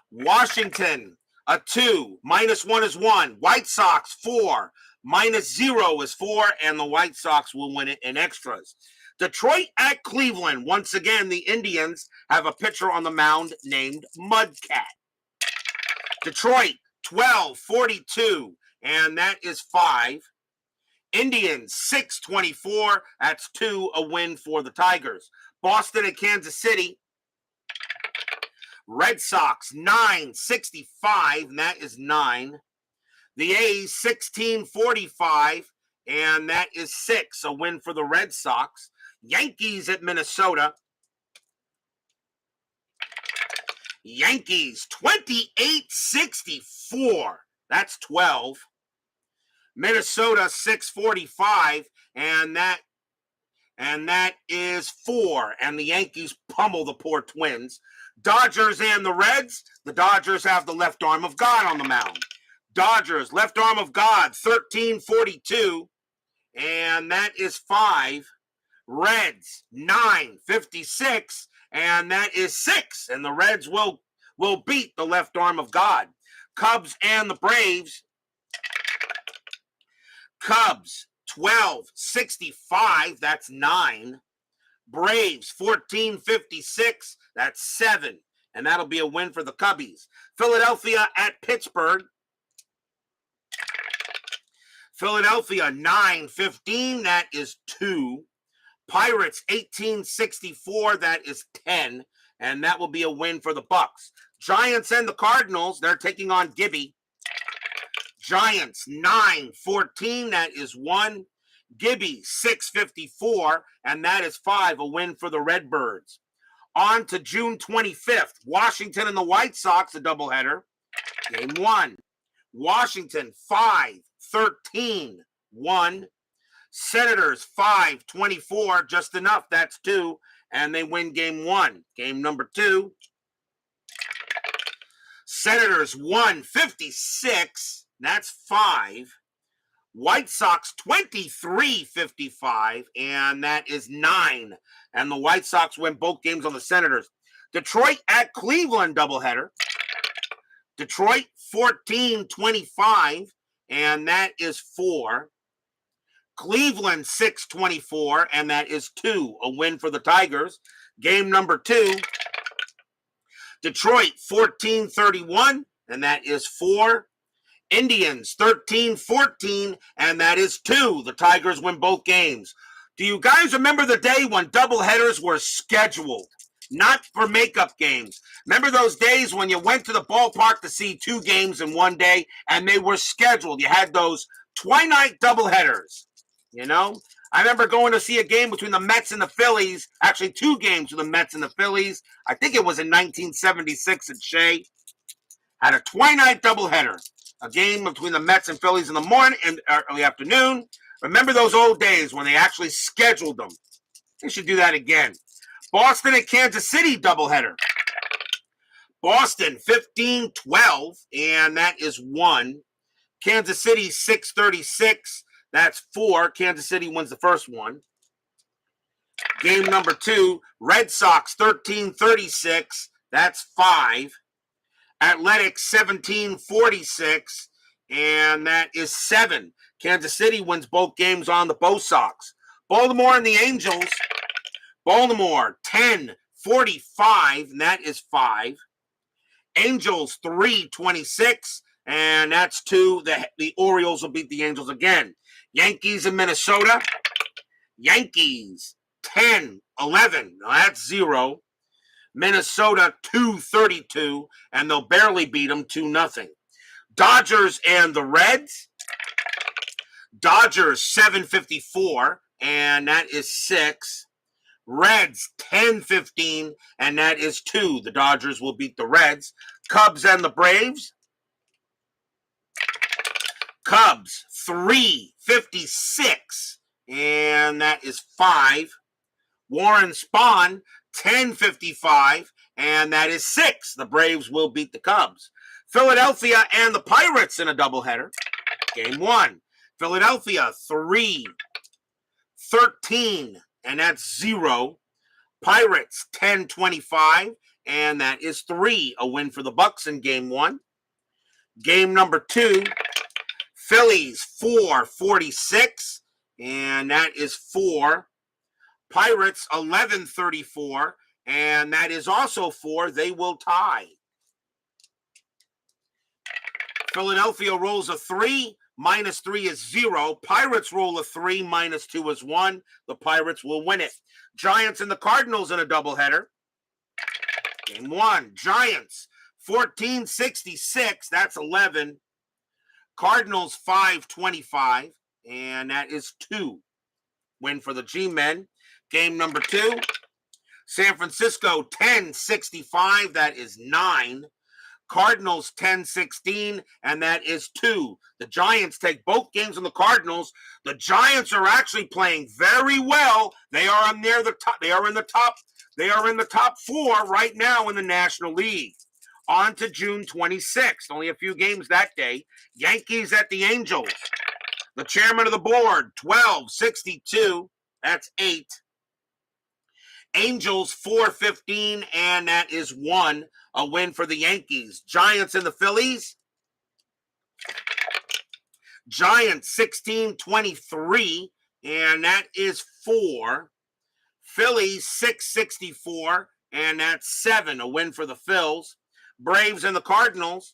Washington a 2, -1 is 1. White Sox 4, -0 is 4, and the White Sox will win it in extras. Detroit at Cleveland. Once again, the Indians have a pitcher on the mound named Mudcat. Detroit 12-42, and that is 5. Indians 6-24, that's 2, a win for the Tigers. Boston and Kansas City. Red Sox 9-65, and that is 9. The A's 16-45, and that is 6, a win for the Red Sox. Yankees at Minnesota. Yankees 28-64, that's 12. Minnesota 6-45, and that is 4. And the Yankees pummel the poor Twins. Dodgers and the Reds. The Dodgers have the left arm of God on the mound. Dodgers, left arm of God, 13-42, and that is 5. Reds 9-56, and that is 6. And the Reds will beat the left arm of God. Cubs and the Braves. Cubs 12-65, that's 9. Braves 14-56, that's 7. And that'll be a win for the Cubbies. Philadelphia at Pittsburgh. Philadelphia 9-15, that is 2. Pirates 18-64, that is 10. and that will be a win for the Bucks. Giants and the Cardinals, they're taking on Gibby. Giants 9-14, that is 1. Gibby 6-54, and that is 5, a win for the Redbirds. On to June 25th, Washington and the White Sox, a doubleheader. Game 1. Washington 5-13, 1. Senators 5-24, just enough, that's 2, and they win game 1. Game number 2. Senators 156, that's 5. White Sox 23-55, and that is 9. And the White Sox win both games on the Senators. Detroit at Cleveland doubleheader. Detroit 14-25, and that is 4. Cleveland 6-24, and that is 2, a win for the Tigers. Game number 2. Detroit 14-31, and that is 4. Indians 13-14, and that is 2. The Tigers win both games. Do you guys remember the day when doubleheaders were scheduled, not for makeup games? Remember those days when you went to the ballpark to see 2 games in one day, and they were scheduled? You had those twilight doubleheaders, you know? I remember going to see a game between the Mets and the Phillies, actually 2 games with the Mets and the Phillies. I think it was in 1976 at Shea. Had a twilight doubleheader. A game between the Mets and Phillies in the morning and early afternoon. Remember those old days when they actually scheduled them? They should do that again. Boston and Kansas City doubleheader. Boston 15-12, and that is 1. Kansas City 6-36, that's 4. Kansas City wins the first one. Game number 2, Red Sox 13-36, that's 5. Athletics 17-46, and that is 7. Kansas City wins both games on the Bo Sox. Baltimore and the Angels. Baltimore 10-45, and that is 5. Angels 3-26, and that's 2. The Orioles will beat the Angels again. Yankees and Minnesota. Yankees 10-11, now that's 0. Minnesota 2-32, and they'll barely beat them 2-0. Dodgers and the Reds. Dodgers 7-54, and that is 6. Reds 10-15, and that is 2. The Dodgers will beat the Reds. Cubs and the Braves. Cubs 3-56, and that is 5. Warren Spahn 10-55, and that is 6. The Braves will beat the Cubs. Philadelphia and the Pirates in a doubleheader. Game 1. Philadelphia 3-13, and that's 0. Pirates 10-25, and that is 3. A win for the Bucks in game 1. Game number 2. Phillies 4-46, and that is 4. Pirates 11-34, and that is also 4. They will tie. Philadelphia rolls a 3, minus 3 is 0. Pirates roll a 3, minus 2 is 1. The Pirates will win it. Giants and the Cardinals in a doubleheader. Game 1, Giants 14-66, that's 11. Cardinals 5-25, and that is 2. Win for the G-Men. Game number 2, San Francisco 10-65, that is 9. Cardinals 10-16, and that is 2. The Giants take both games on the Cardinals. The Giants are actually playing very well. They are near the top. They are in the top. They are in the top 4 right now in the National League. On to June 26th. Only a few games that day. Yankees at the Angels. The chairman of the board 12-62. That's 8. Angels 4-15, and that is 1. A win for the Yankees. Giants and the Phillies. Giants 16-23, and that is 4. Phillies 6-64, and that's 7. A win for the Phils. Braves and the Cardinals.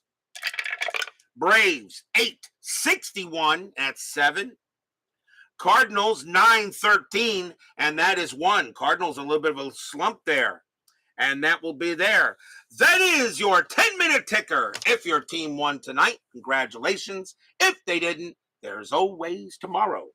Braves 8-61, that's 7. Cardinals 9-13, and that is 1. Cardinals a little bit of a slump there. and that will be there. That is your 10-minute ticker. If your team won tonight, congratulations. If they didn't, there's always tomorrow.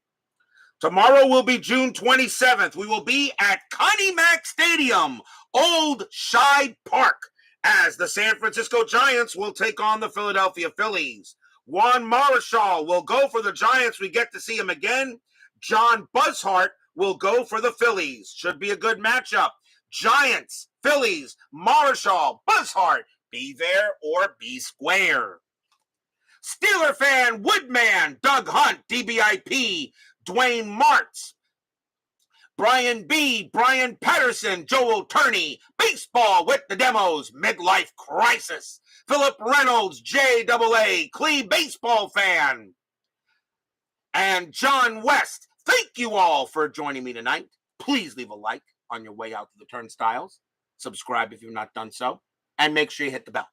Tomorrow will be June 27th. We will be at Connie Mack Stadium, Old Scheid Park, as the San Francisco Giants will take on the Philadelphia Phillies. Juan Marichal will go for the Giants. We get to see him again. John Buzzhart will go for the Phillies. Should be a good matchup. Giants, Phillies, Marichal, Buzzhart. Be there or be square. Steeler fan, Woodman, Doug Hunt, DBIP, Dwayne Martz, Brian B., Brian Patterson, Joel Turney, Baseball with the Demos, Midlife Crisis, Philip Reynolds, JAA, Clee Baseball Fan, and John West. Thank you all for joining me tonight. Please leave a like on your way out to the turnstiles. Subscribe if you've not done so, and make sure you hit the bell.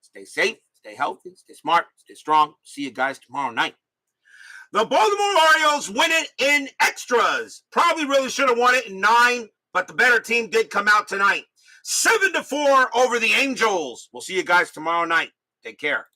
Stay safe, stay healthy, stay smart, stay strong. See you guys tomorrow night. The Baltimore Orioles win it in extras. Probably really should have won it in 9, but the better team did come out tonight. 7-4 over the Angels. We'll see you guys tomorrow night. Take care.